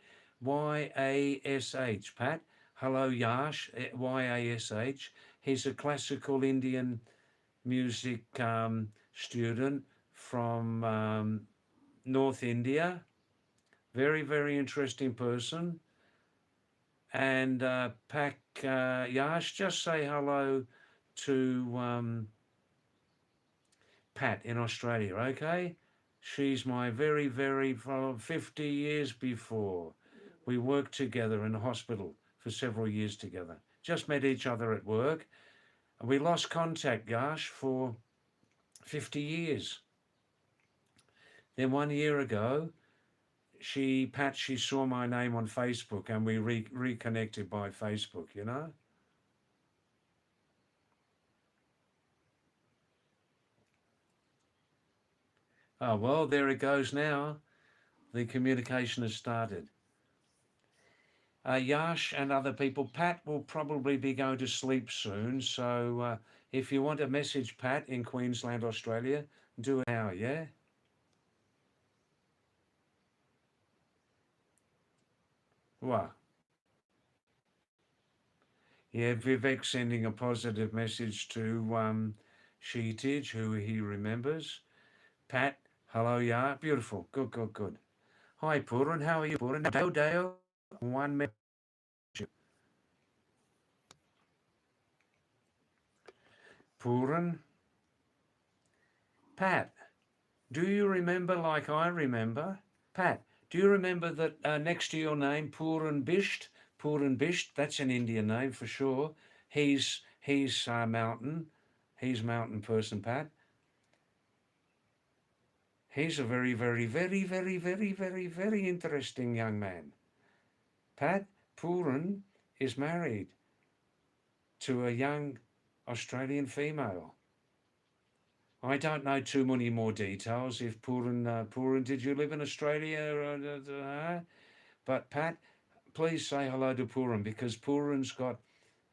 Yash, Pat. Hello, Yash. Yash. He's a classical Indian music student from North India. Very, very interesting person. And Yash, just say hello to Pat in Australia, okay? She's my from 50 years before. We worked together in the hospital for several years together. Just met each other at work. We lost contact, Yash, for 50 years. Then 1 year ago, she saw my name on Facebook and we reconnected by Facebook, you know? Oh, well, there it goes now. The communication has started. Yash and other people, Pat will probably be going to sleep soon. So if you want to message Pat in Queensland, Australia, do it now, yeah? Wow. Yeah, Vivek sending a positive message to Sheetage, who he remembers. Pat, hello, yeah, beautiful. Good, good, good. Hi, Puran, how are you, Puran? Dale, one message. Puran, Pat, do you remember like I remember? Pat, do you remember that next to your name, Puran Bisht, that's an Indian name for sure. He's mountain. He's mountain person, Pat. He's a very, very, very, very, very, very, very interesting young man. Pat, Puran is married to a young Australian female. I don't know too many more details. If Puran, did you live in Australia? But Pat, please say hello to Puran because Puran's got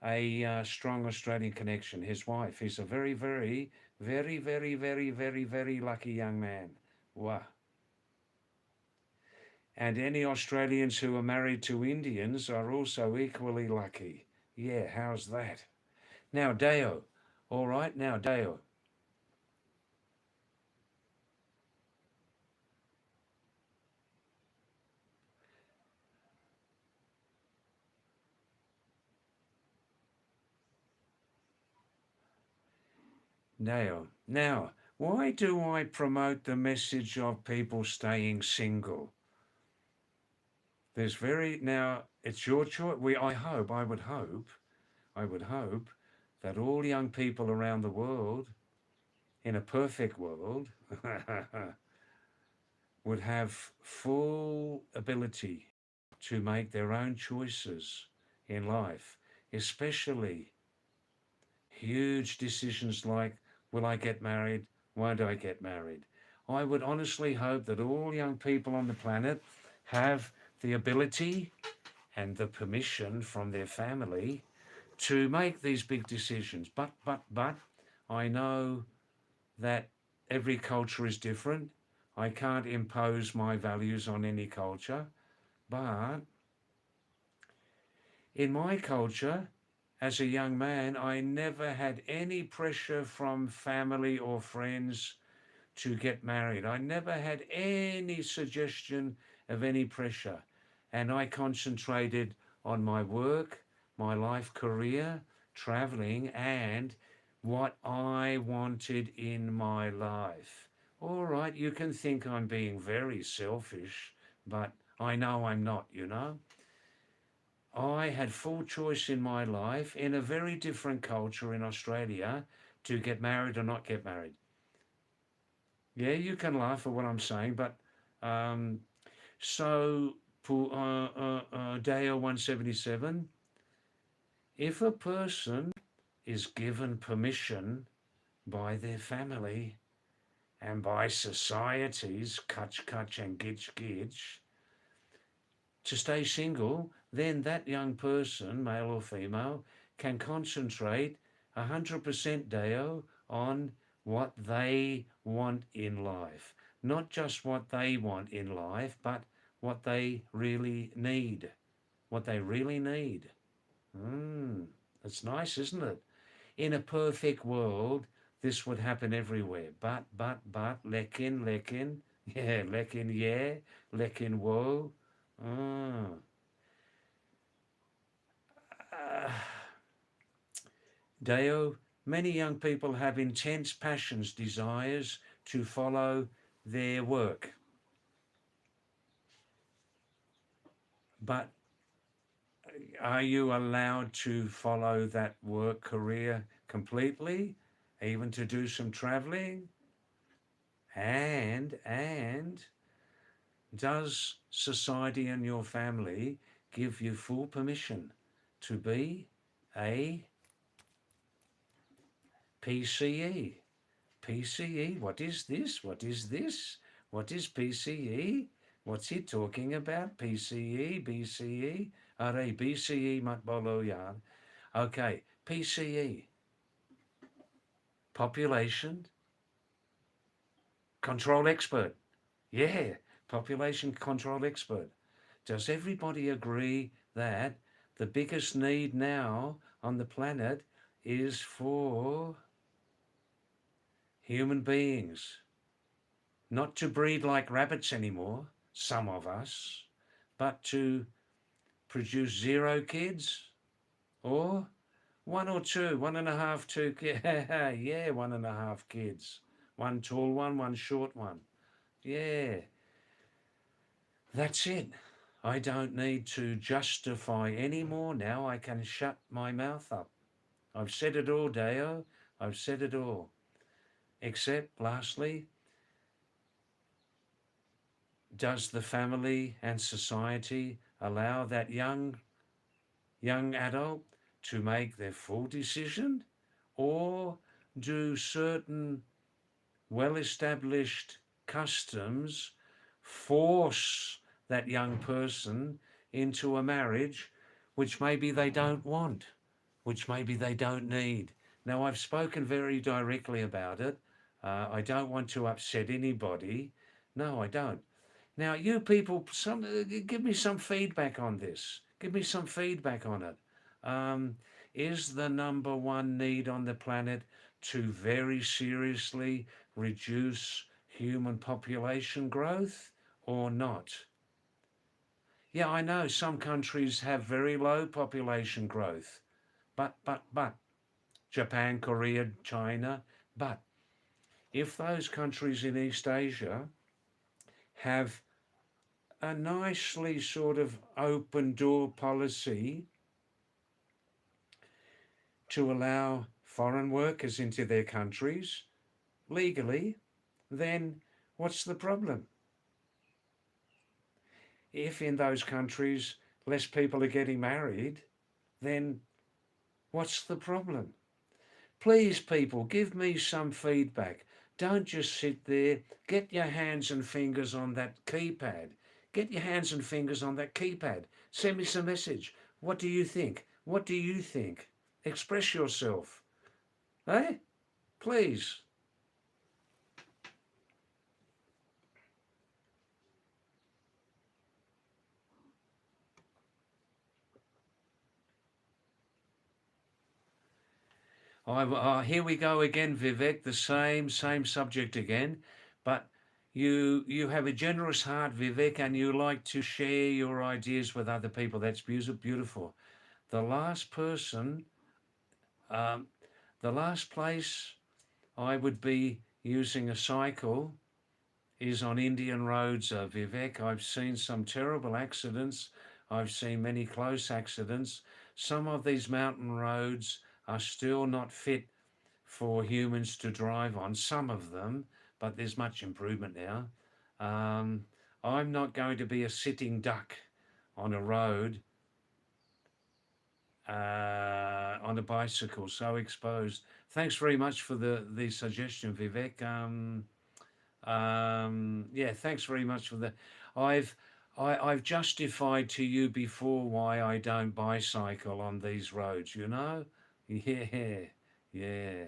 a strong Australian connection. His wife, he's a very, very, very, very, very, very, very lucky young man. Wow. And any Australians who are married to Indians are also equally lucky. Yeah, how's that? Now, Deo. All right, now, Deo. Now, why do I promote the message of people staying single? Now, it's your choice. I would hope that all young people around the world, in a perfect world, would have full ability to make their own choices in life, especially huge decisions like, will I get married? Won't I get married? I would honestly hope that all young people on the planet have the ability and the permission from their family to make these big decisions. But, I know that every culture is different. I can't impose my values on any culture. But in my culture, as a young man, I never had any pressure from family or friends to get married. I never had any suggestion of any pressure. And I concentrated on my work, my life career, traveling, and what I wanted in my life. All right, you can think I'm being very selfish, but I know I'm not, you know. I had full choice in my life in a very different culture in Australia to get married or not get married. Yeah, you can laugh at what I'm saying, but um, so Deo 177, if a person is given permission by their family and by societies, kutch kutch and gitch gitch, to stay single, then that young person, male or female, can concentrate 100% Deo on what they want in life. Not just what they want in life, but what they really need. What they really need. It's nice, isn't it? In a perfect world, this would happen everywhere. Lekin, yeah, lekin, yeah, lekin, whoa. Ah. Deo, many young people have intense passions, desires to follow their work. But are you allowed to follow that work career completely, even to do some traveling? And does society and your family give you full permission to be a PCE? PCE, what is this? What is this? What is PCE? What's he talking about? PCE, BCE? Are BCE matbolo yan? Okay, PCE, population control expert. Yeah, population control expert. Does everybody agree that the biggest need now on the planet is for human beings not to breed like rabbits anymore, some of us, but to produce 0 kids or 1 or 2, 1.5, 2 kids. Yeah, 1.5 kids. One tall one short one. Yeah, that's it. I don't need to justify anymore now. I can shut my mouth up. I've said it all, Deo. I've said it all. Except, lastly, does the family and society allow that young adult to make their full decision, or do certain well-established customs force that young person into a marriage which maybe they don't want, which maybe they don't need? Now, I've spoken very directly about it. I don't want to upset anybody. No, I don't. Now, you people, give me some feedback on this. Give me some feedback on it. Is the number one need on the planet to very seriously reduce human population growth or not? Yeah, I know some countries have very low population growth, but Japan, Korea, China, but if those countries in East Asia have a nicely sort of open door policy to allow foreign workers into their countries legally, then what's the problem? If in those countries less people are getting married, then what's the problem? Please, people, give me some feedback. Don't just sit there. Get your hands and fingers on that keypad. Get your hands and fingers on that keypad. Send me some message. What do you think? What do you think? Express yourself. Eh? Please. Here we go again, Vivek. The same subject again, but you have a generous heart, Vivek, and you like to share your ideas with other people. That's beautiful. The last person, um, the last place I would be using a cycle is on Indian roads, Vivek. I've seen some terrible accidents. I've seen many close accidents. Some of these mountain roads are still not fit for humans to drive on, some of them, but there's much improvement now. I'm not going to be a sitting duck on a road on a bicycle, so exposed. Thanks very much for the suggestion, Vivek. Yeah, thanks very much for that. I've justified to you before why I don't bicycle on these roads, you know? Yeah, yeah.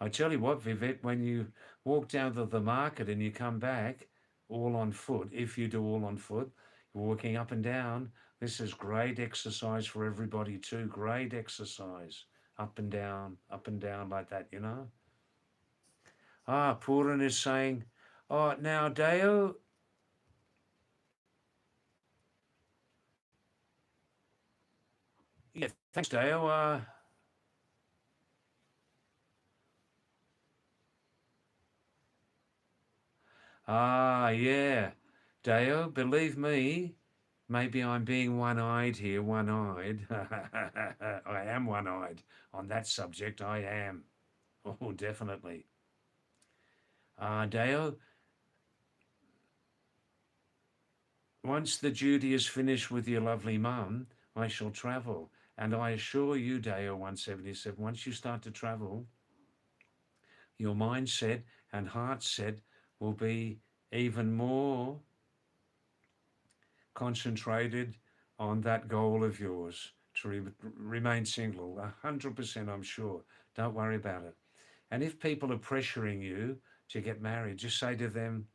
I tell you what, Vivek, when you walk down to the market and you come back all on foot, if you do all on foot, you're walking up and down, this is great exercise for everybody too. Great exercise. Up and down like that, you know? Ah, Puran is saying, oh, now Dale, yeah, thanks Dale. Yeah, Dale, believe me, maybe I'm being one-eyed here, one-eyed. I am one-eyed on that subject, I am. Oh, definitely. Dale, once the duty is finished with your lovely mum, I shall travel. And I assure you, Dale 177, once you start to travel, your mindset and heart set will be even more concentrated on that goal of yours to remain single. 100%, I'm sure. Don't worry about it. And if people are pressuring you to get married, just say to them,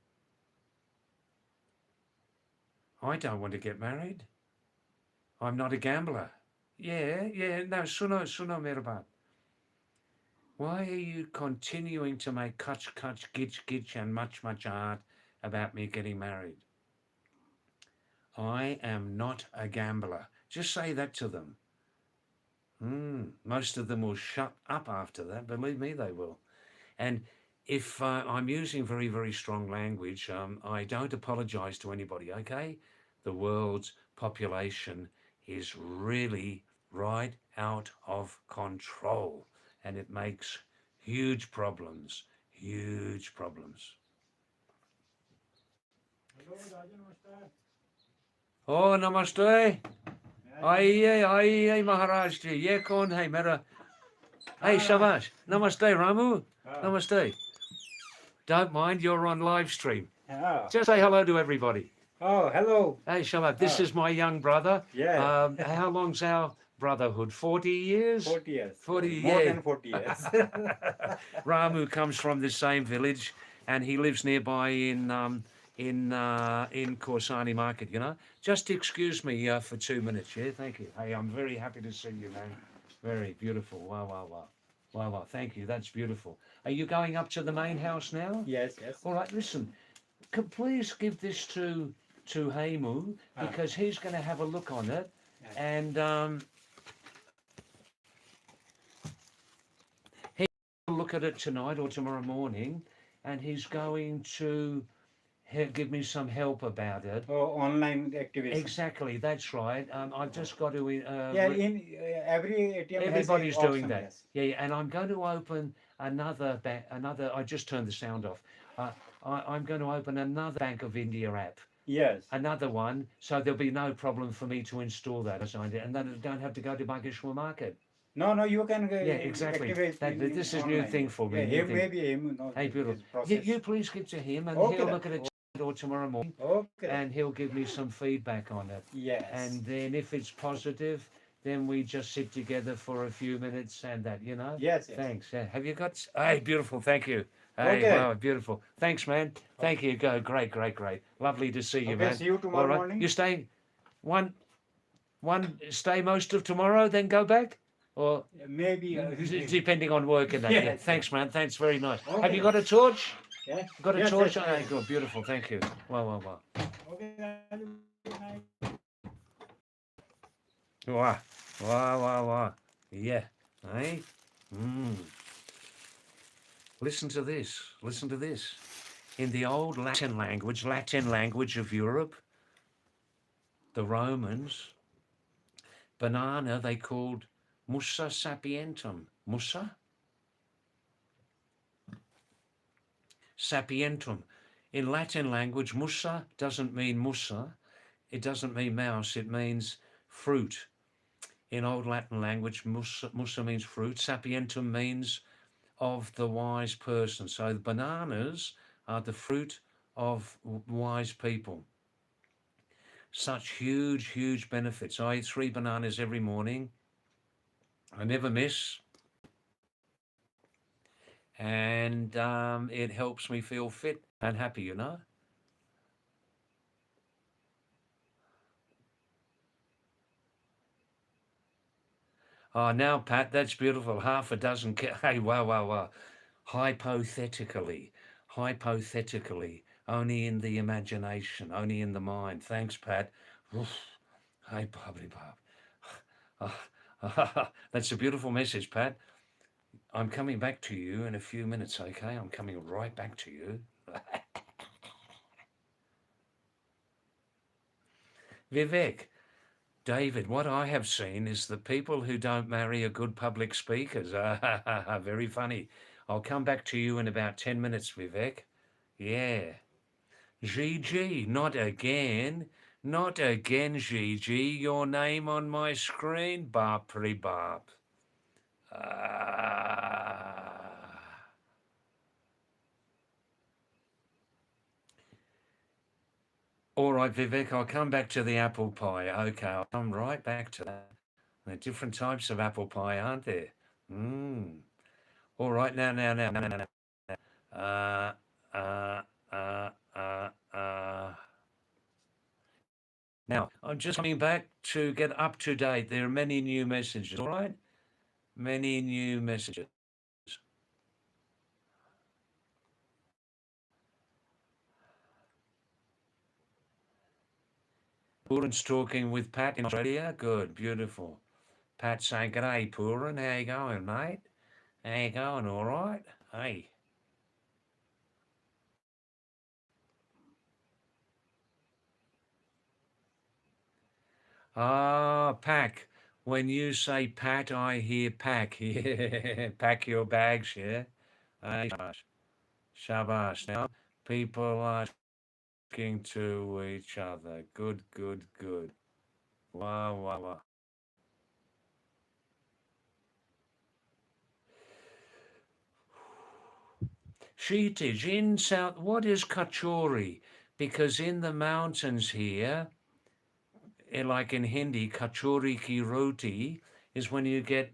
I don't want to get married. I'm not a gambler. Yeah, no, suno merbat. Why are you continuing to make kutch, gitch, and much art about me getting married? I am not a gambler. Just say that to them. Most of them will shut up after that. Believe me, they will. And if I'm using very, very strong language, I don't apologize to anybody, okay? The world's population is really right out of control, and it makes huge problems, huge problems. Oh, namaste. Aye, Maharaj ji. Ye kaun hai mera? Hey, Shabash. Namaste, Ramu. Namaste. Don't mind, you're on live stream. Just say hello to everybody. Oh, hello. Hey, Shabbat, this is my young brother. Yeah. How long's our brotherhood? 40 years? 40 years. 40, More yeah. than 40 years. Ramu comes from the same village, and he lives nearby in Corsani Market, you know. Just excuse me for 2 minutes, yeah? Thank you. Hey, I'm very happy to see you, man. Very beautiful. Wow. Thank you. That's beautiful. Are you going up to the main house now? Yes. All right, listen. Could please give this to Heimu, because he's going to have a look on it, and he'll look at it tonight or tomorrow morning, and he's going to give me some help about it. Oh, online activation. Exactly, that's right. I've just got to. In every ATM Everybody's has a doing option, that. yes. Yeah, and I'm going to open another. I just turned the sound off. I'm going to open another Bank of India app. Yes. Another one, so there'll be no problem for me to install that. And then I don't have to go to Bageshwar Market. No, you can Exactly. activate this is online. new thing for me. Yeah, maybe him. No, hey, beautiful. You please give to him, and Okay, he'll look at it or tomorrow morning, Okay. and he'll give me some feedback on it. Yes. And then if it's positive, then we just sit together for a few minutes and that, you know? Yes. Thanks. Have you got... Hey, beautiful. Thank you. Hey, Okay. wow, beautiful. Thanks, man. Thank you. Go. Great. Lovely to see you, Okay, man. see you tomorrow morning. You staying stay most of tomorrow, then go back? Or Maybe. depending on work and that. Yeah. Yeah. Thanks, man. Thanks, very nice. Okay. Have you got a torch? Yeah. Got a Yes, torch? yes, Oh, yes. good. Beautiful. Thank you. Wow. Okay. Good night. Wow. Yeah. Hey? Listen to this. In the old Latin language of Europe, the Romans, banana they called Musa sapientum. Musa? Sapientum. In Latin language, musa doesn't mean musa. It doesn't mean mouse. It means fruit. In Old Latin language, musa means fruit. Sapientum means of the wise person. So the bananas are the fruit of wise people. Such huge, huge benefits. I eat 3 bananas every morning. I never miss. And it helps me feel fit and happy, you know. Oh, now, Pat, that's beautiful. Half a dozen. Hey, wow, wow, wow. Hypothetically, only in the imagination, only in the mind. Thanks, Pat. Oof. Hey, Bobby Bob. That's a beautiful message, Pat. I'm coming back to you in a few minutes, okay? I'm coming right back to you. Vivek, David, what I have seen is the people who don't marry are good public speakers. Very funny. I'll come back to you in about 10 minutes, Vivek. Yeah. Gigi, not again. Not again, Gigi. Your name on my screen? Bapri bap. All right, Vivek, I'll come back to the apple pie. Okay, I'll come right back to that. There are different types of apple pie, aren't there? All right, now. Uh, uh, uh, uh, uh. Now, I'm just coming back to get up to date. There are many new messages, all right? Many new messages. Puran's talking with Pat in Australia. Good, beautiful. Pat saying, "G'day, Puran. How you going, mate? How you going? All right? Hey." Ah, pack. When you say Pat, I hear pack. Yeah, pack your bags, yeah? Hey, shabash. Shabash. Now, people are talking to each other. Good, good, good. Wow, wow, wow. Sheetage in South. What is kachori? Because in the mountains here, like in Hindi, kachori ki roti is when you get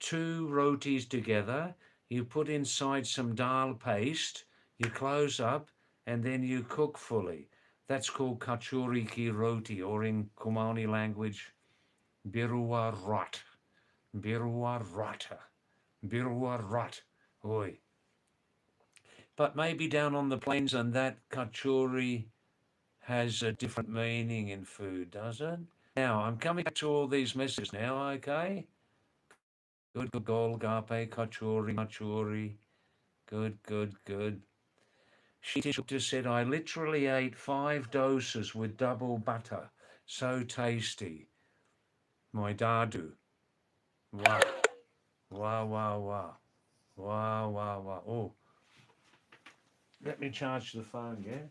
2 rotis together, you put inside some dal paste, you close up, and then you cook fully. That's called kachori ki roti, or in Kumani language, birua rat. Birua rata. Birua rat. Oi. But maybe down on the plains and that kachori has a different meaning in food, does it? Now, I'm coming back to all these messages now, okay? Good, good, golgape, kachori. Good, good, good. She just said, I literally ate 5 doses with double butter. So tasty. My dadu. Wow. Wow, wow, wow. Wow, wow, wow. Oh, let me charge the phone, yeah?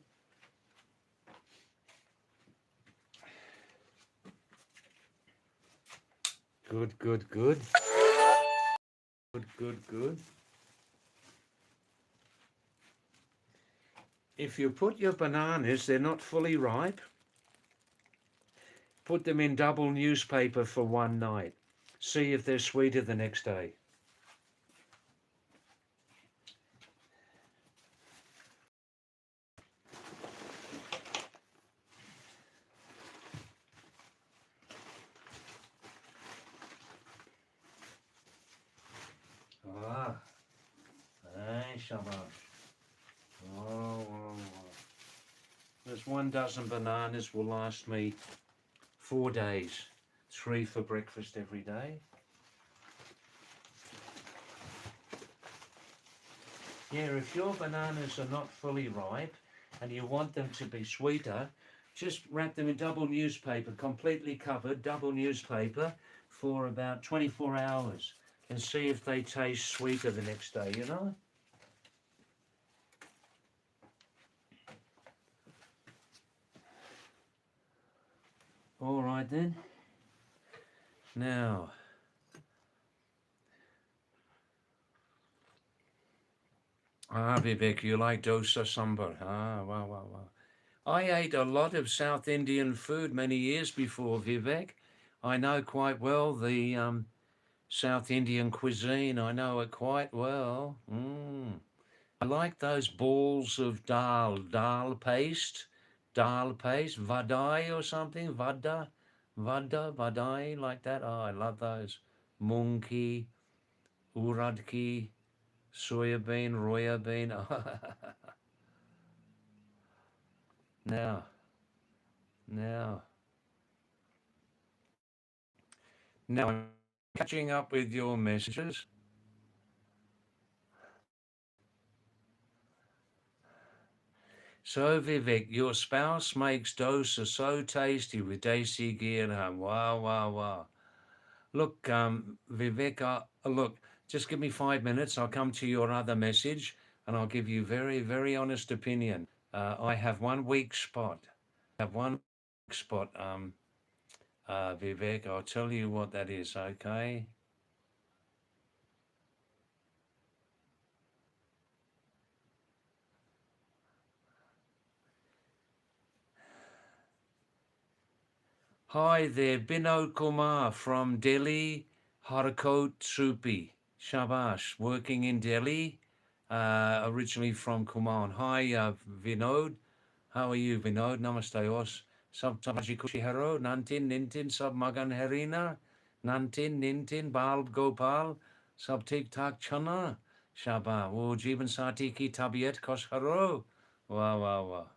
Good, good, good. Good, good, good. If you put your bananas, they're not fully ripe, put them in double newspaper for one night. See if they're sweeter the next day. Ah, hey, shabash. Oh. This 1 dozen bananas will last me 4 days. 3 for breakfast every day. Yeah, if your bananas are not fully ripe and you want them to be sweeter, just wrap them in double newspaper, completely covered, double newspaper, for about 24 hours and see if they taste sweeter the next day, you know? All right then. Now, Vivek, you like dosa sambar? Wow, wow, wow. I ate a lot of South Indian food many years before, Vivek. I know quite well the South Indian cuisine. I know it quite well. I like those balls of dal paste, vadai or something, vadai, like that. Oh, I love those. Moong ki, urad ki, soya bean, roya bean. now, now, now I'm catching up with your messages. So Vivek, your spouse makes dosa so tasty with desi ghee at home. Wow, wow, wow. Look, Vivek, look, just give me 5 minutes. I'll come to your other message and I'll give you very, very honest opinion. I have one weak spot. I have one weak spot, Vivek. I'll tell you what that is, okay? Hi there, Binod Kumar from Delhi, Harcourt Supi. Shabash, working in Delhi, originally from Kumaon. Hi, Vinod. How are you, Vinod? Namaste, os. Sab tabaji kushi haro, Nantin, Nintin, sab magan harina, Nantin, Nintin, Bal Gopal, sab tik tak chana. Shaba, wo jiban sati ki tabiat kos haro. Wow, wow, wow.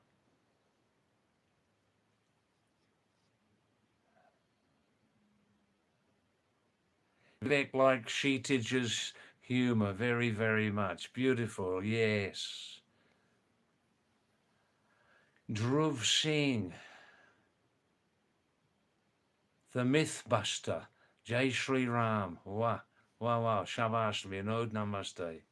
Vivek like Sheetage's humour very, very much. Beautiful, yes. Dhruv Singh, the Mythbuster. Jai Shri Ram. Wow, wow, wow. Shabash, Vinod, namaste.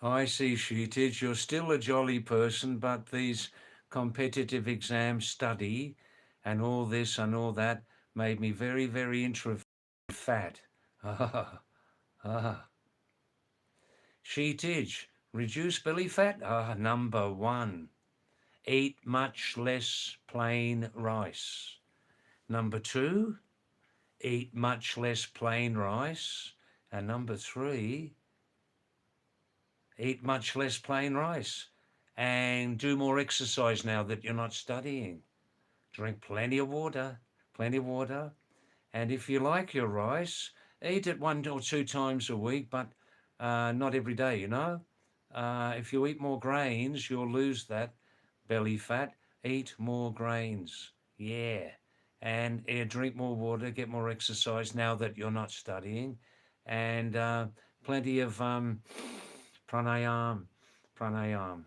I see, Sheetage. You're still a jolly person, but these competitive exam study and all this and all that made me very, very introvert, fat. Ah, ah. Sheetage, reduce belly fat? Number one, eat much less plain rice. Number two, eat much less plain rice. And number three, eat much less plain rice. And do more exercise now that you're not studying. Drink plenty of water, plenty of water. And if you like your rice, eat it 1 or 2 times a week, but not every day, you know. If you eat more grains, you'll lose that belly fat. Eat more grains. Yeah. And drink more water, get more exercise now that you're not studying. And plenty of pranayam, pranayam.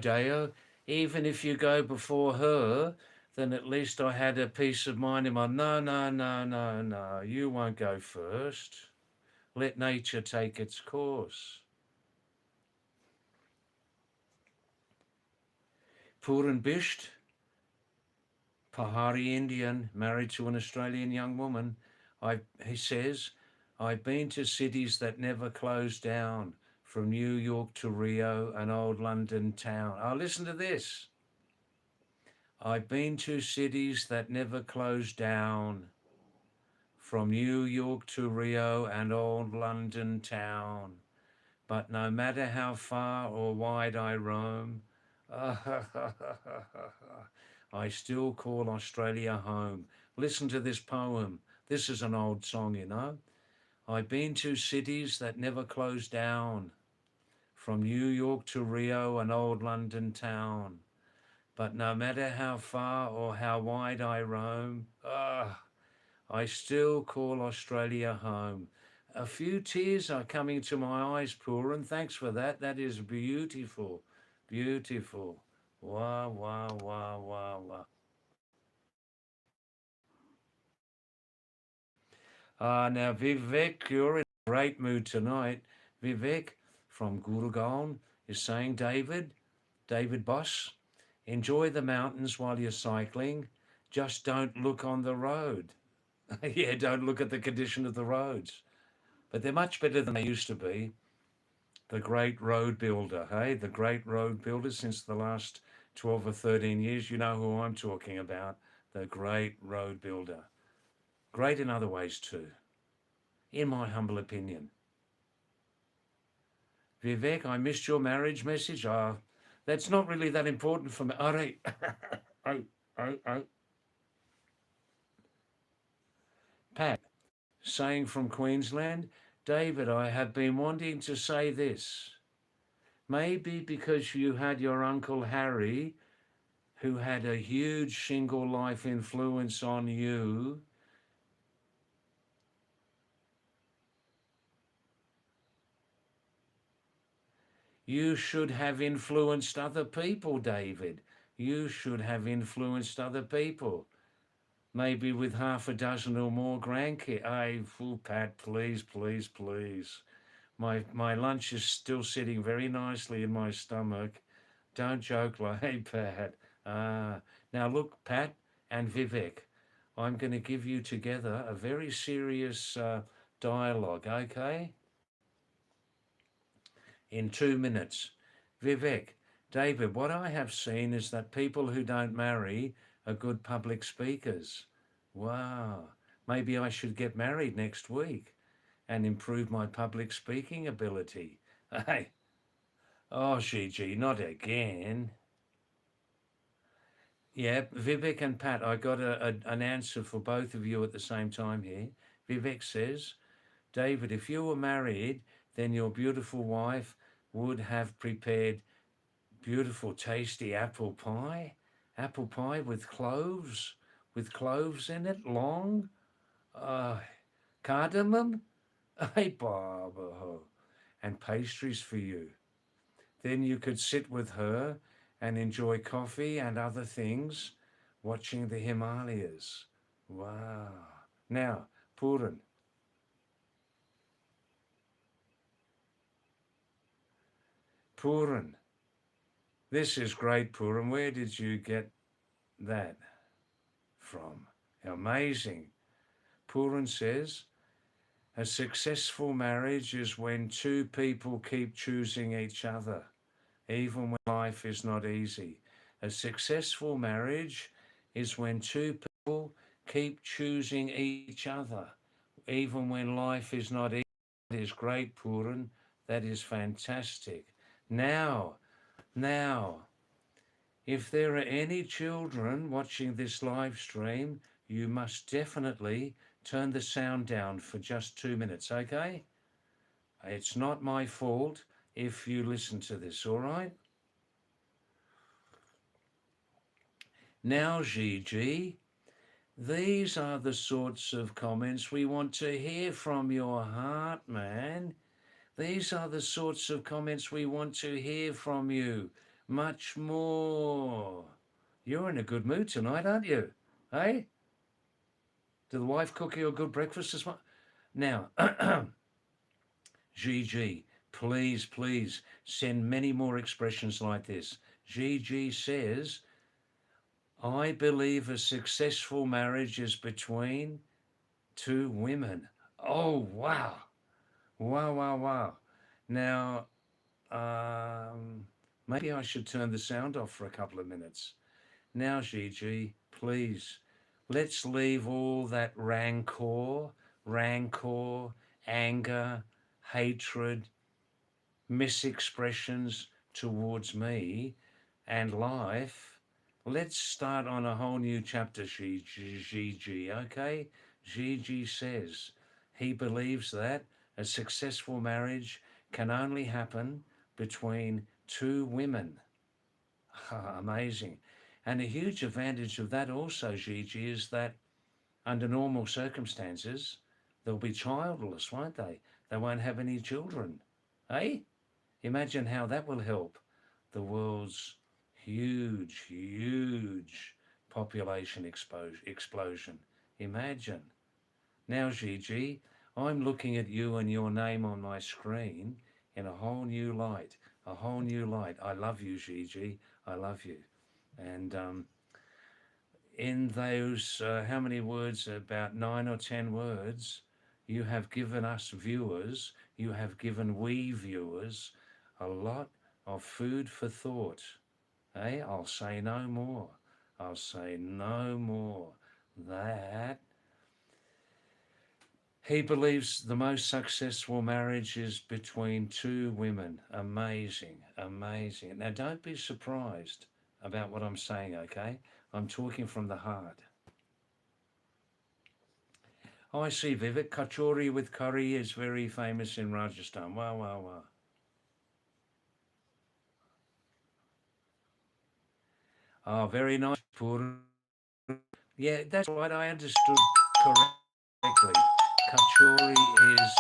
Dale, even if you go before her, then at least I had a peace of mind in my, no, no, no, no, no, you won't go first. Let nature take its course. Puran Bisht, Pahari Indian, married to an Australian young woman. He says, I've been to cities that never closed down, from New York to Rio and old London town. Oh, listen to this. I've been to cities that never closed down, from New York to Rio and old London town. But no matter how far or wide I roam, I still call Australia home. Listen to this poem. This is an old song, you know. I've been to cities that never closed down, from New York to Rio and old London town. But no matter how far or how wide I roam, I still call Australia home. A few tears are coming to my eyes, Puran. Thanks for that. That is beautiful. Beautiful. Wow, wow, wow, wow, wow. Now, Vivek, you're in a great mood tonight. Vivek from Gurgaon is saying, David Boss, enjoy the mountains while you're cycling. Just don't look on the road. Yeah, don't look at the condition of the roads. But they're much better than they used to be. The great road builder, hey? The great road builder since the last 12 or 13 years. You know who I'm talking about. The great road builder. Great in other ways too, in my humble opinion. Vivek, I missed your marriage message. That's not really that important for me. All right. Oh, oh, oh. Pat, saying from Queensland, David, I have been wanting to say this. Maybe because you had your Uncle Harry, who had a huge single life influence on you. You should have influenced other people, David. You should have influenced other people. Maybe with half a dozen or more grandkids. Pat, please, please, please. My lunch is still sitting very nicely in my stomach. Don't joke like Pat. Now look, Pat and Vivek, I'm going to give you together a very serious dialogue, okay? In 2 minutes. Vivek, David, what I have seen is that people who don't marry are good public speakers. Wow. Maybe I should get married next week and improve my public speaking ability. Hey, oh, Gigi, not again. Yeah, Vivek and Pat, I got an answer for both of you at the same time here. Vivek says, David, if you were married, then your beautiful wife would have prepared beautiful, tasty apple pie with cloves in it, long, uh, cardamom, hey, Baba, and pastries for you. Then you could sit with her and enjoy coffee and other things, watching the Himalayas. Wow. Now, Puran. Puran. This is great, Puran. Where did you get that from? Amazing. Puran says, a successful marriage is when two people keep choosing each other, even when life is not easy. A successful marriage is when two people keep choosing each other, even when life is not easy. That is great, Puran. That is fantastic. Now, if there are any children watching this live stream, you must definitely turn the sound down for just 2 minutes, okay? It's not my fault if you listen to this, all right? Now, Gigi, these are the sorts of comments we want to hear from your heart, man. These are the sorts of comments we want to hear from you. Much more. You're in a good mood tonight, aren't you? Hey? Did the wife cook you a good breakfast this morning? Now, Gigi, please, please send many more expressions like this. Gigi says, I believe a successful marriage is between two women. Oh, wow. Wow, wow, wow. Now, maybe I should turn the sound off for a couple of minutes. Now, Gigi, please, let's leave all that rancor, anger, hatred, misexpressions towards me and life. Let's start on a whole new chapter, Gigi, okay? Gigi says he believes that a successful marriage can only happen between two women. Amazing. And a huge advantage of that also, Gigi, is that under normal circumstances, They'll be childless, won't they? They won't have any children. Eh? Imagine how that will help the world's huge, huge population explosion. Imagine. Now, Gigi, I'm looking at you and your name on my screen in a whole new light. A whole new light. I love you, Gigi. I love you. And in those, how many words? About 9 or 10 words. You have given us viewers, you have given we viewers a lot of food for thought. I'll say no more. I'll say no more. That he believes the most successful marriage is between two women. Amazing, amazing. Now, don't be surprised about what I'm saying, okay? I'm talking from the heart. Oh, I see, Vivek. Kachori with curry is very famous in Rajasthan. Wow, wow, wow. Oh, very nice, Pur. Yeah, that's right. I understood correctly. Kachori is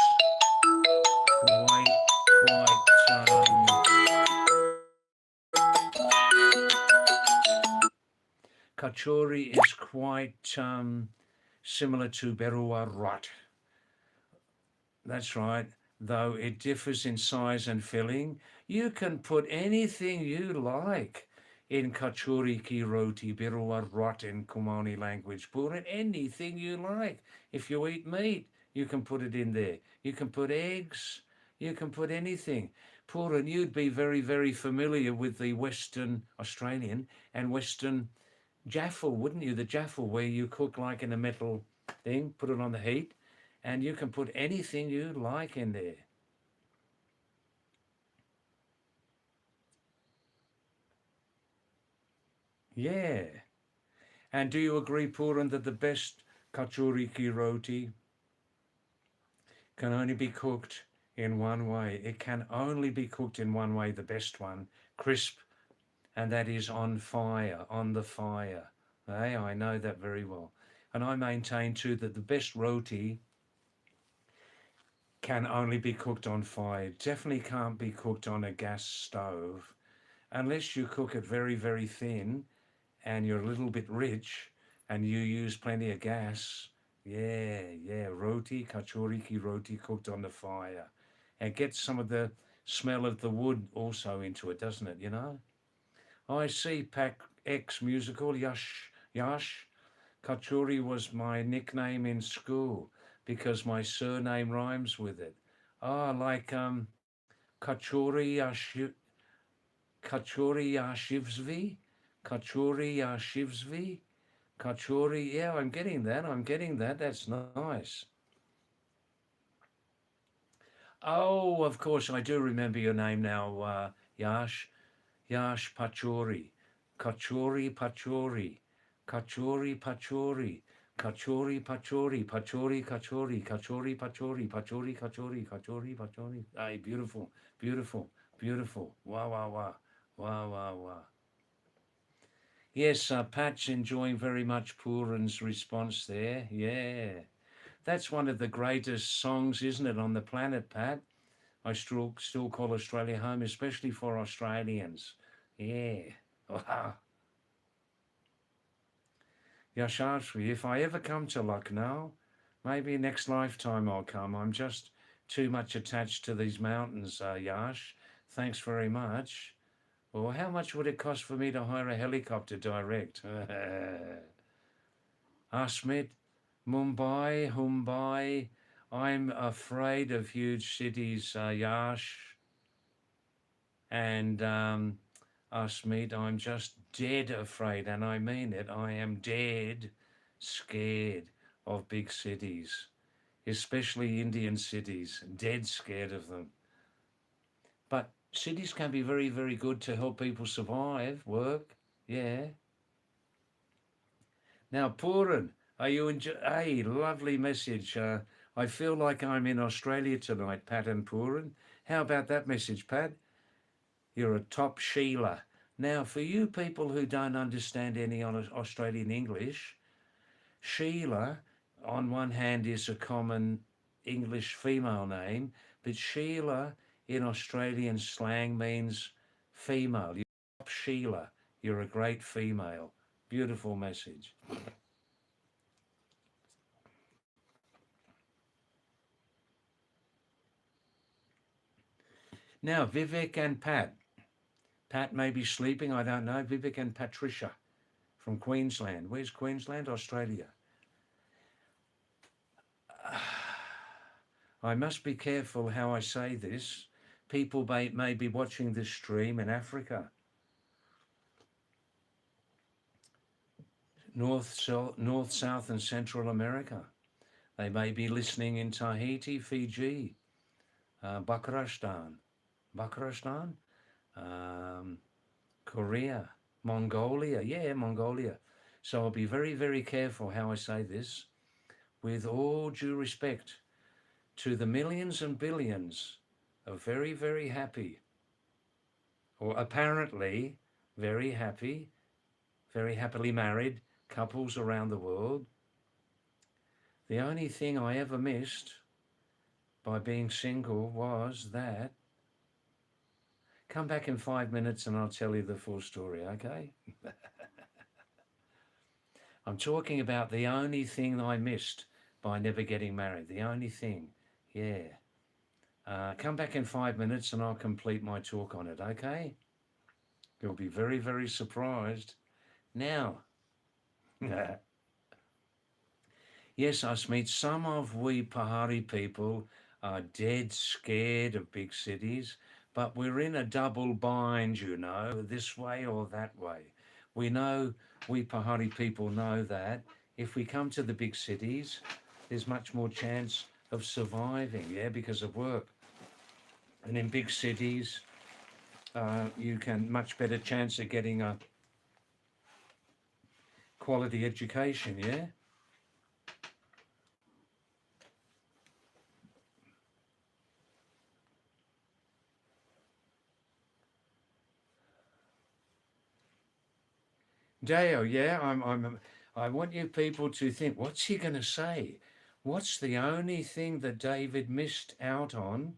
quite, Kachori is quite similar to Berua Rot. That's right. Though it differs in size and filling, you can put anything you like in Kachuri ki roti, Berua Rot in Kumani language. Put it anything you like. If you eat meat, you can put it in there. You can put eggs. You can put anything. Puran, you'd be very, very familiar with the Western Australian and Western jaffle, wouldn't you? The jaffle where you cook like in a metal thing, put it on the heat, and you can put anything you like in there. Yeah. And do you agree, Puran, that the best kachuri ki roti can only be cooked in one way? It can only be cooked in one way, the best one, crisp, and that is on fire, on the fire. Hey, I know that very well. And I maintain too that the best roti can only be cooked on fire. It definitely can't be cooked on a gas stove unless you cook it very, very thin and you're a little bit rich and you use plenty of gas. Yeah, yeah, roti, kachori ki roti cooked on the fire. And gets some of the smell of the wood also into it, doesn't it, you know? I see Pac X musical, Yash. Kachuri was my nickname in school because my surname rhymes with it. Ah, like Kachuri Yashi, Kachuri Yashivsvi, Kachuri Yashivsvi, Kachuri. Yeah, I'm getting that. I'm getting that. That's nice. Oh, of course, I do remember your name now, Yash. Yash Pachori. Kachori Pachori. Kachori Pachori. Kachori Pachori. Pachori Kachori. Kachori Pachori. Pachori Kachori. Kachori Pachori. Ay, beautiful. Beautiful. Beautiful. Wow, wow, wow. Wow, wow, wow. Yes, Pat's enjoying very much Puran's response there. Yeah. That's one of the greatest songs, isn't it, on the planet, Pat? I still call Australia home, especially for Australians. Yeah. Wow. Yashashri, if I ever come to Lucknow, maybe next lifetime I'll come. I'm just too much attached to these mountains, Yash. Thanks very much. Well, how much would it cost for me to hire a helicopter direct? Asmit, Mumbai. I'm afraid of huge cities, Yash. And Asmit, I'm just dead afraid, and I mean it. I am dead scared of big cities, especially Indian cities, dead scared of them. But cities can be very, very good to help people survive, work. Yeah. Now, Puran, are you enjoy? Hey, lovely message. I feel like I'm in Australia tonight, Pat and Puran. How about that message, Pat? You're a top Sheila. Now, for you people who don't understand any Australian English, Sheila, on one hand, is a common English female name, but Sheila in Australian slang means female. You're Sheila. You're a great female. Beautiful message. Now, Vivek and Pat. Pat may be sleeping, I don't know. Vivek and Patricia from Queensland. Where's Queensland? Australia. I must be careful how I say this. People may be watching this stream in Africa, North, South and Central America. They may be listening in Tahiti, Fiji, Bakrastan, Korea, Mongolia. Yeah, Mongolia. So I'll be very, very careful how I say this, with all due respect to the millions and billions of very, very happy, or apparently very happy, very happily married couples around the world. The only thing I ever missed by being single was that. Come back in 5 minutes and I'll tell you the full story, okay? I'm talking about the only thing I missed by never getting married. The only thing, yeah. Come back in 5 minutes and I'll complete my talk on it, okay? You'll be very, very surprised. Now, yes, Asmeet, some of we Pahari people are dead scared of big cities, but we're in a double bind, you know, this way or that way. We Pahari people know that if we come to the big cities, there's much more chance of surviving, yeah, because of work. And in big cities, you can much better chance of getting a quality education, yeah? Dale, yeah, I want you people to think, what's he going to say? What's the only thing that David missed out on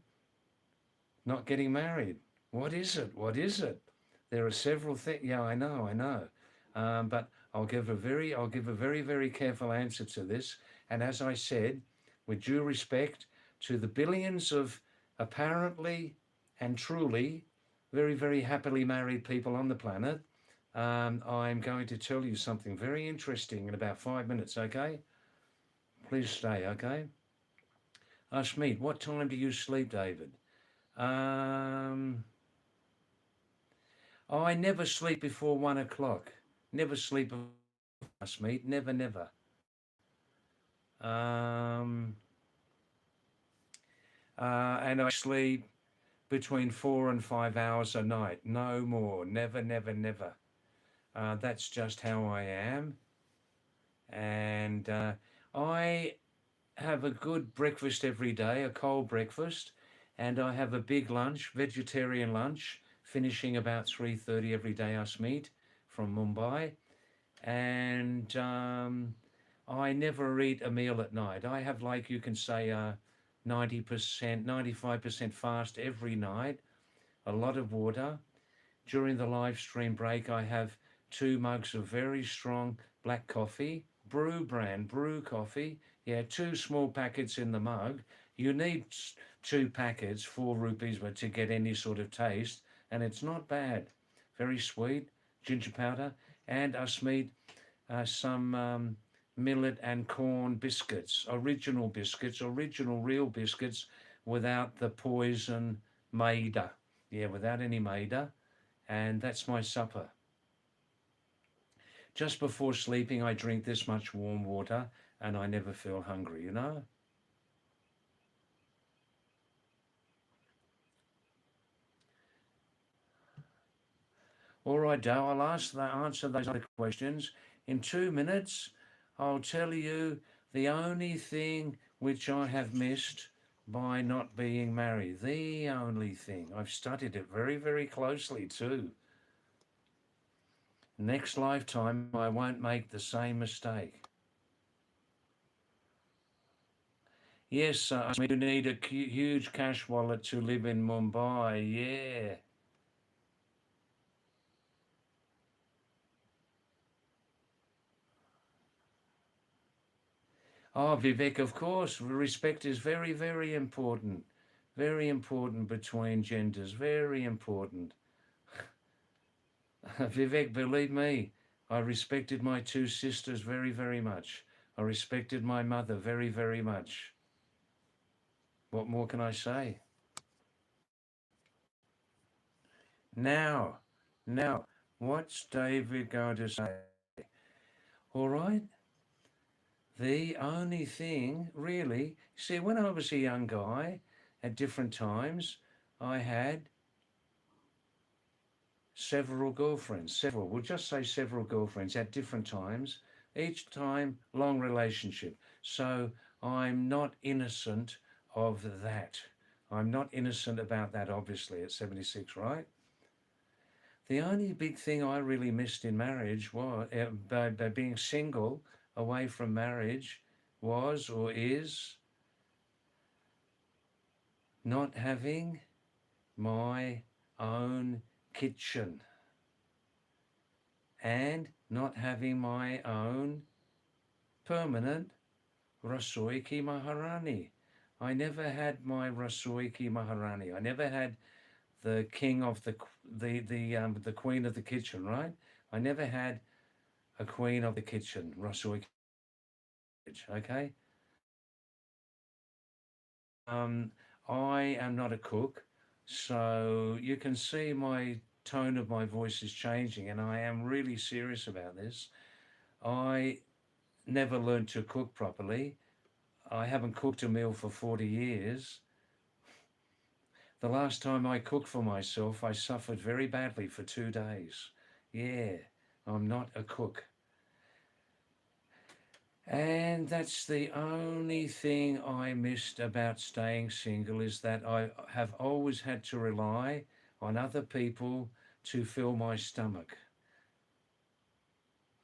not getting married? What is it? What is it? There are several things. Yeah, I know. But I'll give a very, very careful answer to this. And as I said, with due respect to the billions of apparently and truly very, very happily married people on the planet, I'm going to tell you something very interesting in about 5 minutes, okay? Please stay, okay? Ashmeet, what time do you sleep, David? I never sleep before 1 o'clock. Never sleep, Ashmeet. Never. And I sleep between 4 and 5 hours a night. No more. Never. That's just how I am. And I have a good breakfast every day, a cold breakfast, and I have a big lunch, vegetarian lunch, finishing about 3:30 every day. Us meet from Mumbai, and I never eat a meal at night. I have, like you can say, 90%, 95% fast every night. A lot of water. During the live stream break, I have 2 mugs of very strong black coffee, brew coffee. Yeah, 2 small packets in the mug. You need 2 packets, 4 rupees, but to get any sort of taste, and it's not bad. Very sweet, ginger powder, and Asmeet, some millet and corn biscuits, original real biscuits, without the poison maida. Yeah, without any maida, and that's my supper. Just before sleeping, I drink this much warm water, and I never feel hungry, you know? All right, Dale, I'll answer those other questions. In 2 minutes, I'll tell you the only thing which I have missed by not being married. The only thing. I've studied it very, very closely too. Next lifetime, I won't make the same mistake. Yes, I mean, you need a huge cash wallet to live in Mumbai. Yeah. Oh, Vivek, of course, respect is very, very important. Very important between genders. Very important. Vivek, believe me, I respected my two sisters very, very much. I respected my mother very, very much. What more can I say? Now, now, what's David going to say? All right. The only thing, really, see, when I was a young guy, at different times, I had several girlfriends, several, we'll just say several girlfriends at different times, each time long relationship. So I'm not innocent of that. I'm not innocent about that, obviously, at 76, right? The only big thing I really missed in marriage was, by being single away from marriage, was or is not having my own kitchen and not having my own permanent Rasoi Ki Maharani. I never had my Rasoi Ki Maharani. I never had the king of the queen of the kitchen, right? I never had a queen of the kitchen, Rasoi Kitchen, okay? Um, I am not a cook, so you can see my tone of my voice is changing, and I am really serious about this. I never learned to cook properly. I haven't cooked a meal for 40 years. The last time I cooked for myself, I suffered very badly for 2 days. Yeah, I'm not a cook. And that's the only thing I missed about staying single, is that I have always had to rely on other people to fill my stomach.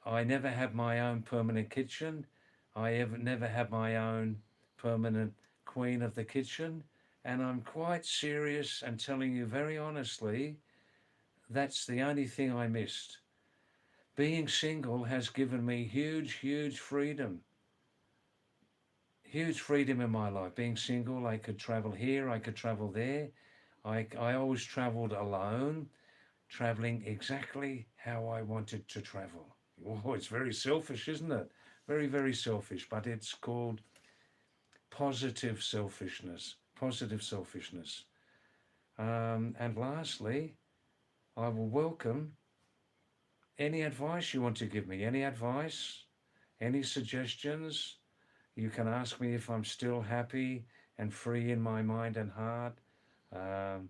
I never had my own permanent kitchen. Never had my own permanent queen of the kitchen. And I'm quite serious and telling you very honestly, that's the only thing I missed. Being single has given me huge, huge freedom. Huge freedom in my life. Being single, I could travel here, I could travel there. I always traveled alone, traveling exactly how I wanted to travel. Oh, it's very selfish, isn't it? Very, very selfish, but it's called positive selfishness. Positive selfishness. And lastly, I will welcome any advice you want to give me. Any advice, any suggestions. You can ask me if I'm still happy and free in my mind and heart. Um,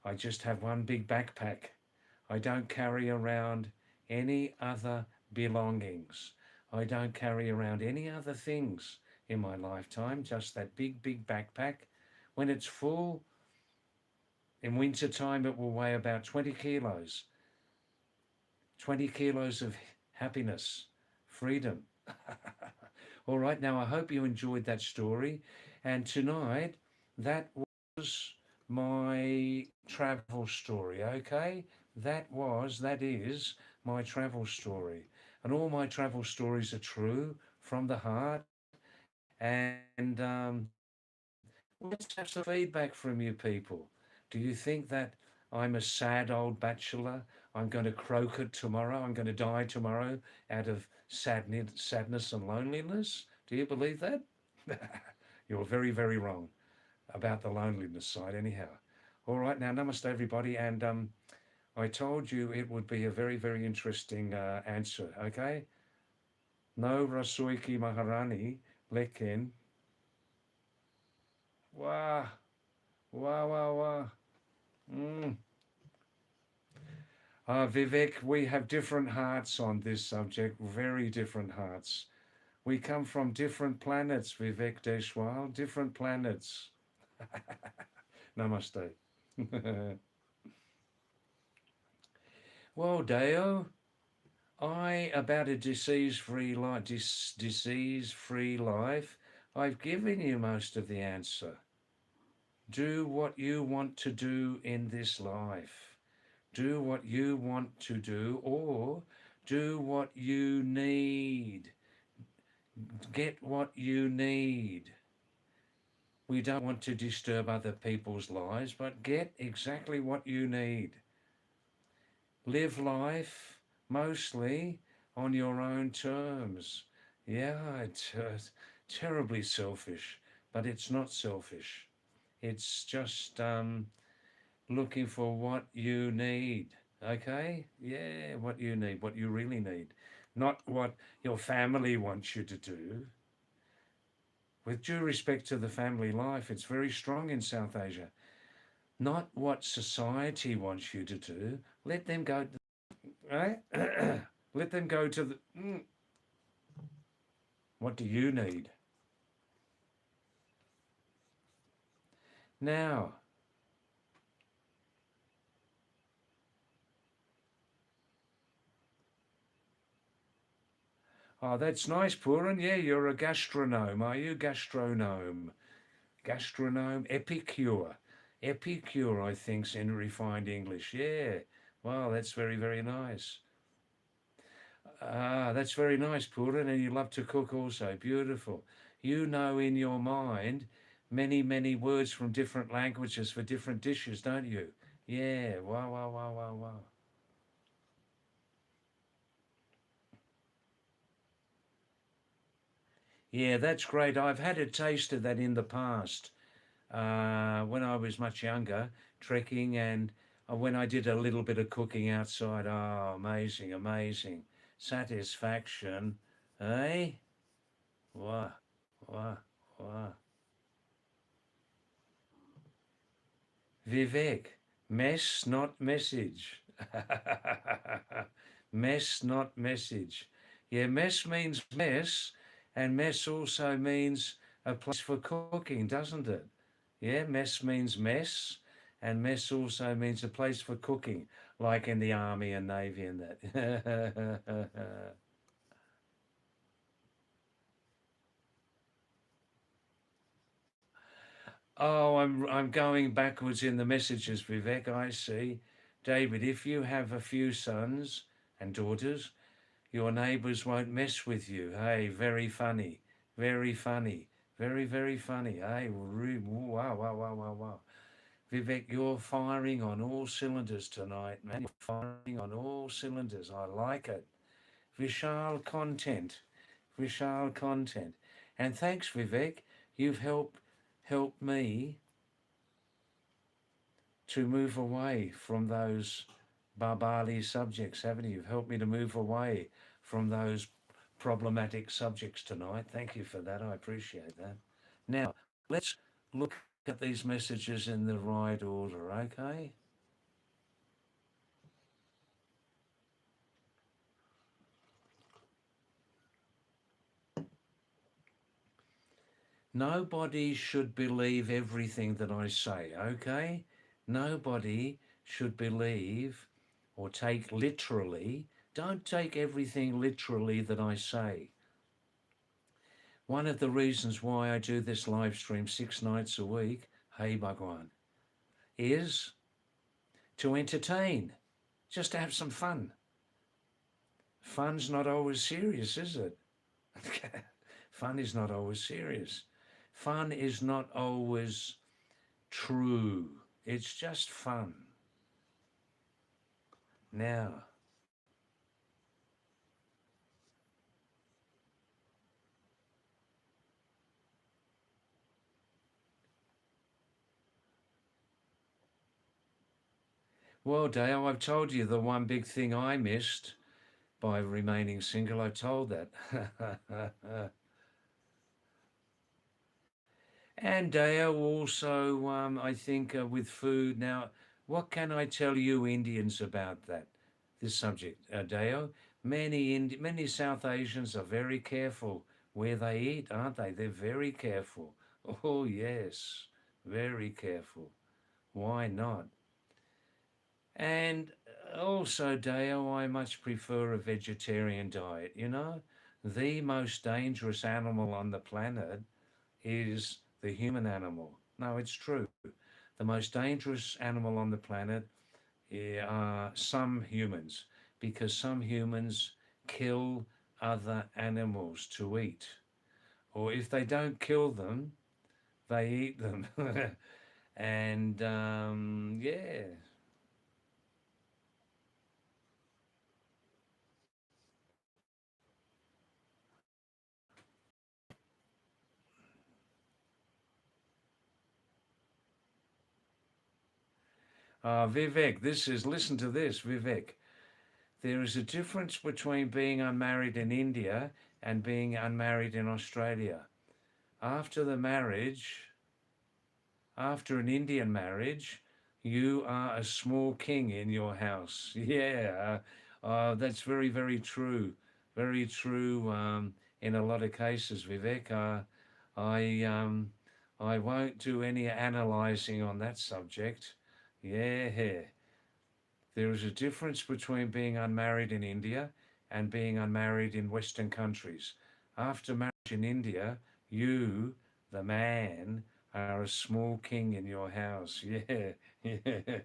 I just have one big backpack. I don't carry around any other belongings. I don't carry around any other things in my lifetime, just that big, big backpack. When it's full, in winter time, it will weigh about 20 kilos. 20 kilos of happiness, freedom. All right, now I hope you enjoyed that story. And tonight, that was my travel story, okay? That is my travel story. And all my travel stories are true from the heart. And let's have some feedback from you people. Do you think that I'm a sad old bachelor? I'm going to croak it tomorrow. I'm going to die tomorrow out of sadness and loneliness. Do you believe that? You're very, very wrong about the loneliness side, anyhow. All right, now, namaste, everybody. And I told you it would be a very, very interesting answer, okay? No Rasuiki Maharani, lekin. Wah, wah, wah, wah. Mm. Vivek, we have different hearts on this subject, very different hearts. We come from different planets, Vivek Deshwal, different planets. Namaste. Well, Deo, about a disease-free life, disease-free life. I've given you most of the answer. Do what you want to do in this life. Do what you want to do, or do what you need. Get what you need. We don't want to disturb other people's lives, but get exactly what you need. Live life mostly on your own terms. Yeah, it's terribly selfish, but it's not selfish. It's just looking for what you need. Okay? Yeah, what you need, what you really need. Not what your family wants you to do. With due respect to the family life, it's very strong in South Asia. Not what society wants you to do. Let them go, right? Let them go to the. What do you need? Now, oh, that's nice, Puran. Yeah, you're a gastronome, are you? Gastronome. Gastronome, epicure. Epicure, I think's in refined English. Yeah. Wow, that's very, very nice. Ah, that's very nice, Puran, and you love to cook also. Beautiful. You know in your mind many, many words from different languages for different dishes, don't you? Yeah. Wow, wow, wow, wow, wow. Yeah, that's great. I've had a taste of that in the past when I was much younger, trekking, and when I did a little bit of cooking outside. Oh, amazing, amazing. Satisfaction. Eh? Wow, wow, wow. Vivek, mess, not message. Mess, not message. Yeah, mess means mess, and mess also means a place for cooking, doesn't it? Yeah, mess means mess, and mess also means a place for cooking, like in the army and navy and that. Oh, I'm going backwards in the messages, Vivek. I see. David, if you have a few sons and daughters, your neighbours won't mess with you. Hey, very funny. Very funny. Very, very funny. Hey, wow, wow, wow, wow, wow. Vivek, you're firing on all cylinders tonight, man. You're firing on all cylinders. I like it. Vishal content. Vishal content. And thanks, Vivek. You've helped me to move away from those Barbali subjects, haven't you? You've helped me to move away from those problematic subjects tonight. Thank you for that. I appreciate that. Now, let's look at these messages in the right order, okay? Nobody should believe everything that I say, okay? Nobody should believe or take literally. Don't take everything literally that I say. One of the reasons why I do this live stream 6 nights a week, hey Bhagwan, is to entertain, just to have some fun. Fun's not always serious, is it? Fun is not always serious. Fun is not always true. It's just fun. Now, well, Dale, I've told you the one big thing I missed by remaining single. I told that. And Dale also, I think, with food. Now, what can I tell you Indians about that, this subject, Dale? Many South Asians are very careful where they eat, aren't they? They're very careful. Oh, yes, very careful. Why not? And also, Dale, I much prefer a vegetarian diet, you know? The most dangerous animal on the planet, is the human animal. No, it's true. The most dangerous animal on the planet are some humans, because some humans kill other animals to eat. Or if they don't kill them, they eat them. And yeah. Vivek, listen to this, Vivek. There is a difference between being unmarried in India and being unmarried in Australia. After the marriage, after an Indian marriage, you are a small king in your house. Yeah, that's very, very true. Very true in a lot of cases, Vivek. I, um, I won't do any analysing on that subject. Yeah, there is a difference between being unmarried in India and being unmarried in Western countries. After marriage in India, you, the man, are a small king in your house. Yeah, yeah.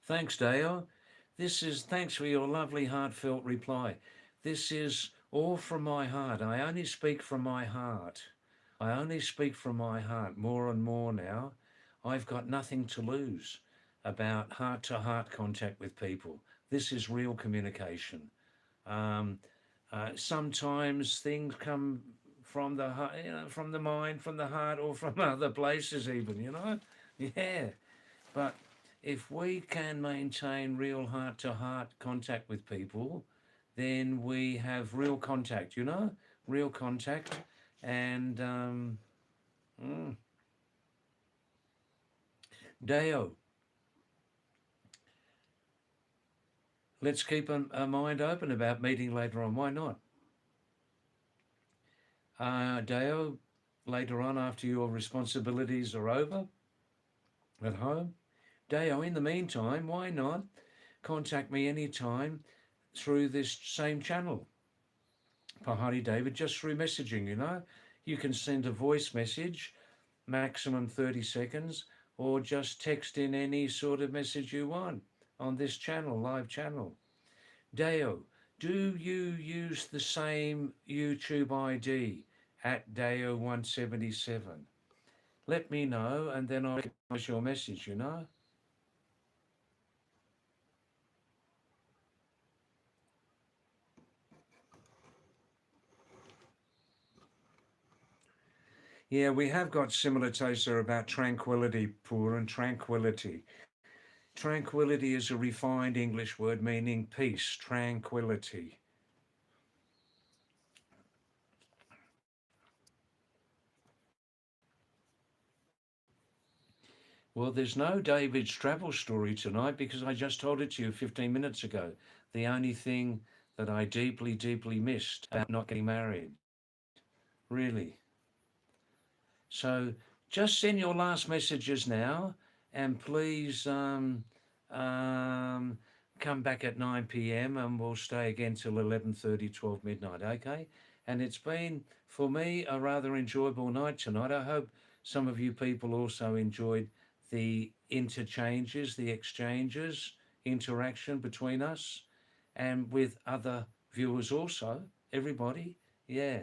Thanks, Dale. Thanks for your lovely, heartfelt reply. This is all from my heart. I only speak from my heart. I only speak from my heart more and more now. I've got nothing to lose about heart to heart contact with people. This is real communication. Um, Sometimes things come from the heart, from the mind, from the heart, or from other places, even. Yeah. But if we can maintain real heart to heart contact with people, then we have real contact, real contact. And mm, Deo, let's keep a mind open about meeting later on. Why not? Deo, later on after your responsibilities are over at home. Deo, in the meantime, why not contact me anytime through this same channel? Pahadi David, just through messaging, You can send a voice message, maximum 30 seconds, or just text in any sort of message you want on this channel, live channel. Deo, do you use the same YouTube ID at Deo177? Let me know and then I'll recognize your message. Yeah, we have got similar tastes there about tranquility, poor, and tranquility. Tranquility is a refined English word meaning peace, tranquility. Well, there's no David's travel story tonight because I just told it to you 15 minutes ago. The only thing that I deeply, deeply missed about not getting married. Really. So just send your last messages now and please um, come back at 9 p.m. and we'll stay again till 11:30, 12 midnight, okay? And it's been, for me, a rather enjoyable night tonight. I hope some of you people also enjoyed the interchanges, the exchanges, interaction between us and with other viewers also. Everybody, yeah.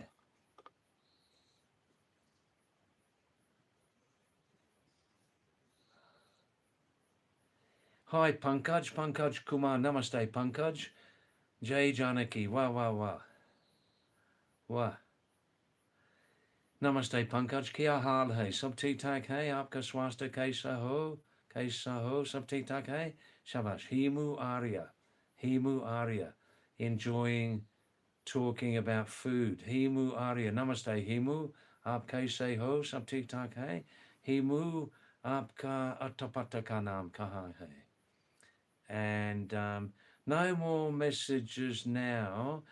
Hi, Pankaj. Pankaj Kumar. Namaste, Pankaj. Jai Janaki. Wah, wah, wah. Wah. नमस्ते पंकज क्या हाल है सब ठीक ठाक है आपका स्वास्थ्य कैसा हो सब ठीक ठाक है शाबाश Himu Arya enjoying talking about food Himu Arya namaste Himu आप कैसे हो सब ठीक ठाक है Himu आपका अटपटा का नाम कहाँ है and no more messages now.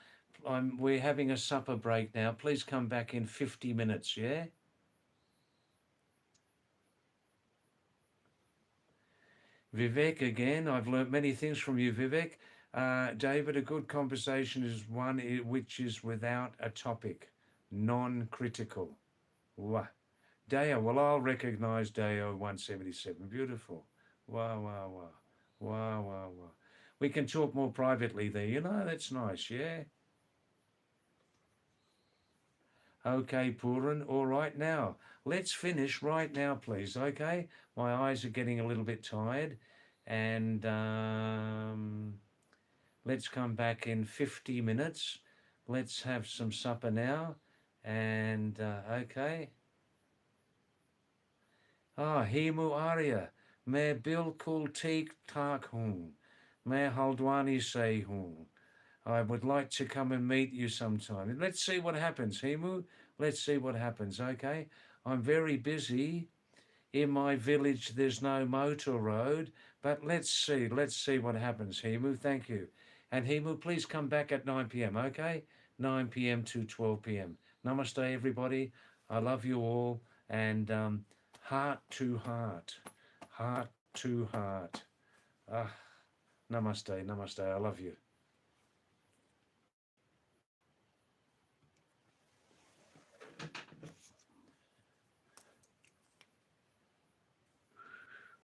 We're having a supper break now. Please come back in 50 minutes, yeah? Vivek again. I've learnt many things from you, Vivek. David, a good conversation is one which is without a topic, non-critical. Wow. Deo, well, I'll recognise Deo 177. Beautiful. Wow, wow, wow. Wow, wow, wow. We can talk more privately there, you know, that's nice, yeah? Okay, Puran, all right now. Let's finish right now, please, okay? My eyes are getting a little bit tired, and let's come back in 50 minutes. Let's have some supper now, and okay. Himu Arya, मैं बिल्कुल ठीक ठाक हूँ. मैं हल्द्वानी से हूँ. I would like to come and meet you sometime. Let's see what happens, Himu. Let's see what happens, okay? I'm very busy. In my village, there's no motor road, but let's see what happens, Himu. Thank you. And Himu, please come back at 9 p.m., okay? 9 p.m. to 12 p.m. Namaste, everybody. I love you all. And heart to heart, heart to heart. Ah, namaste, namaste. I love you.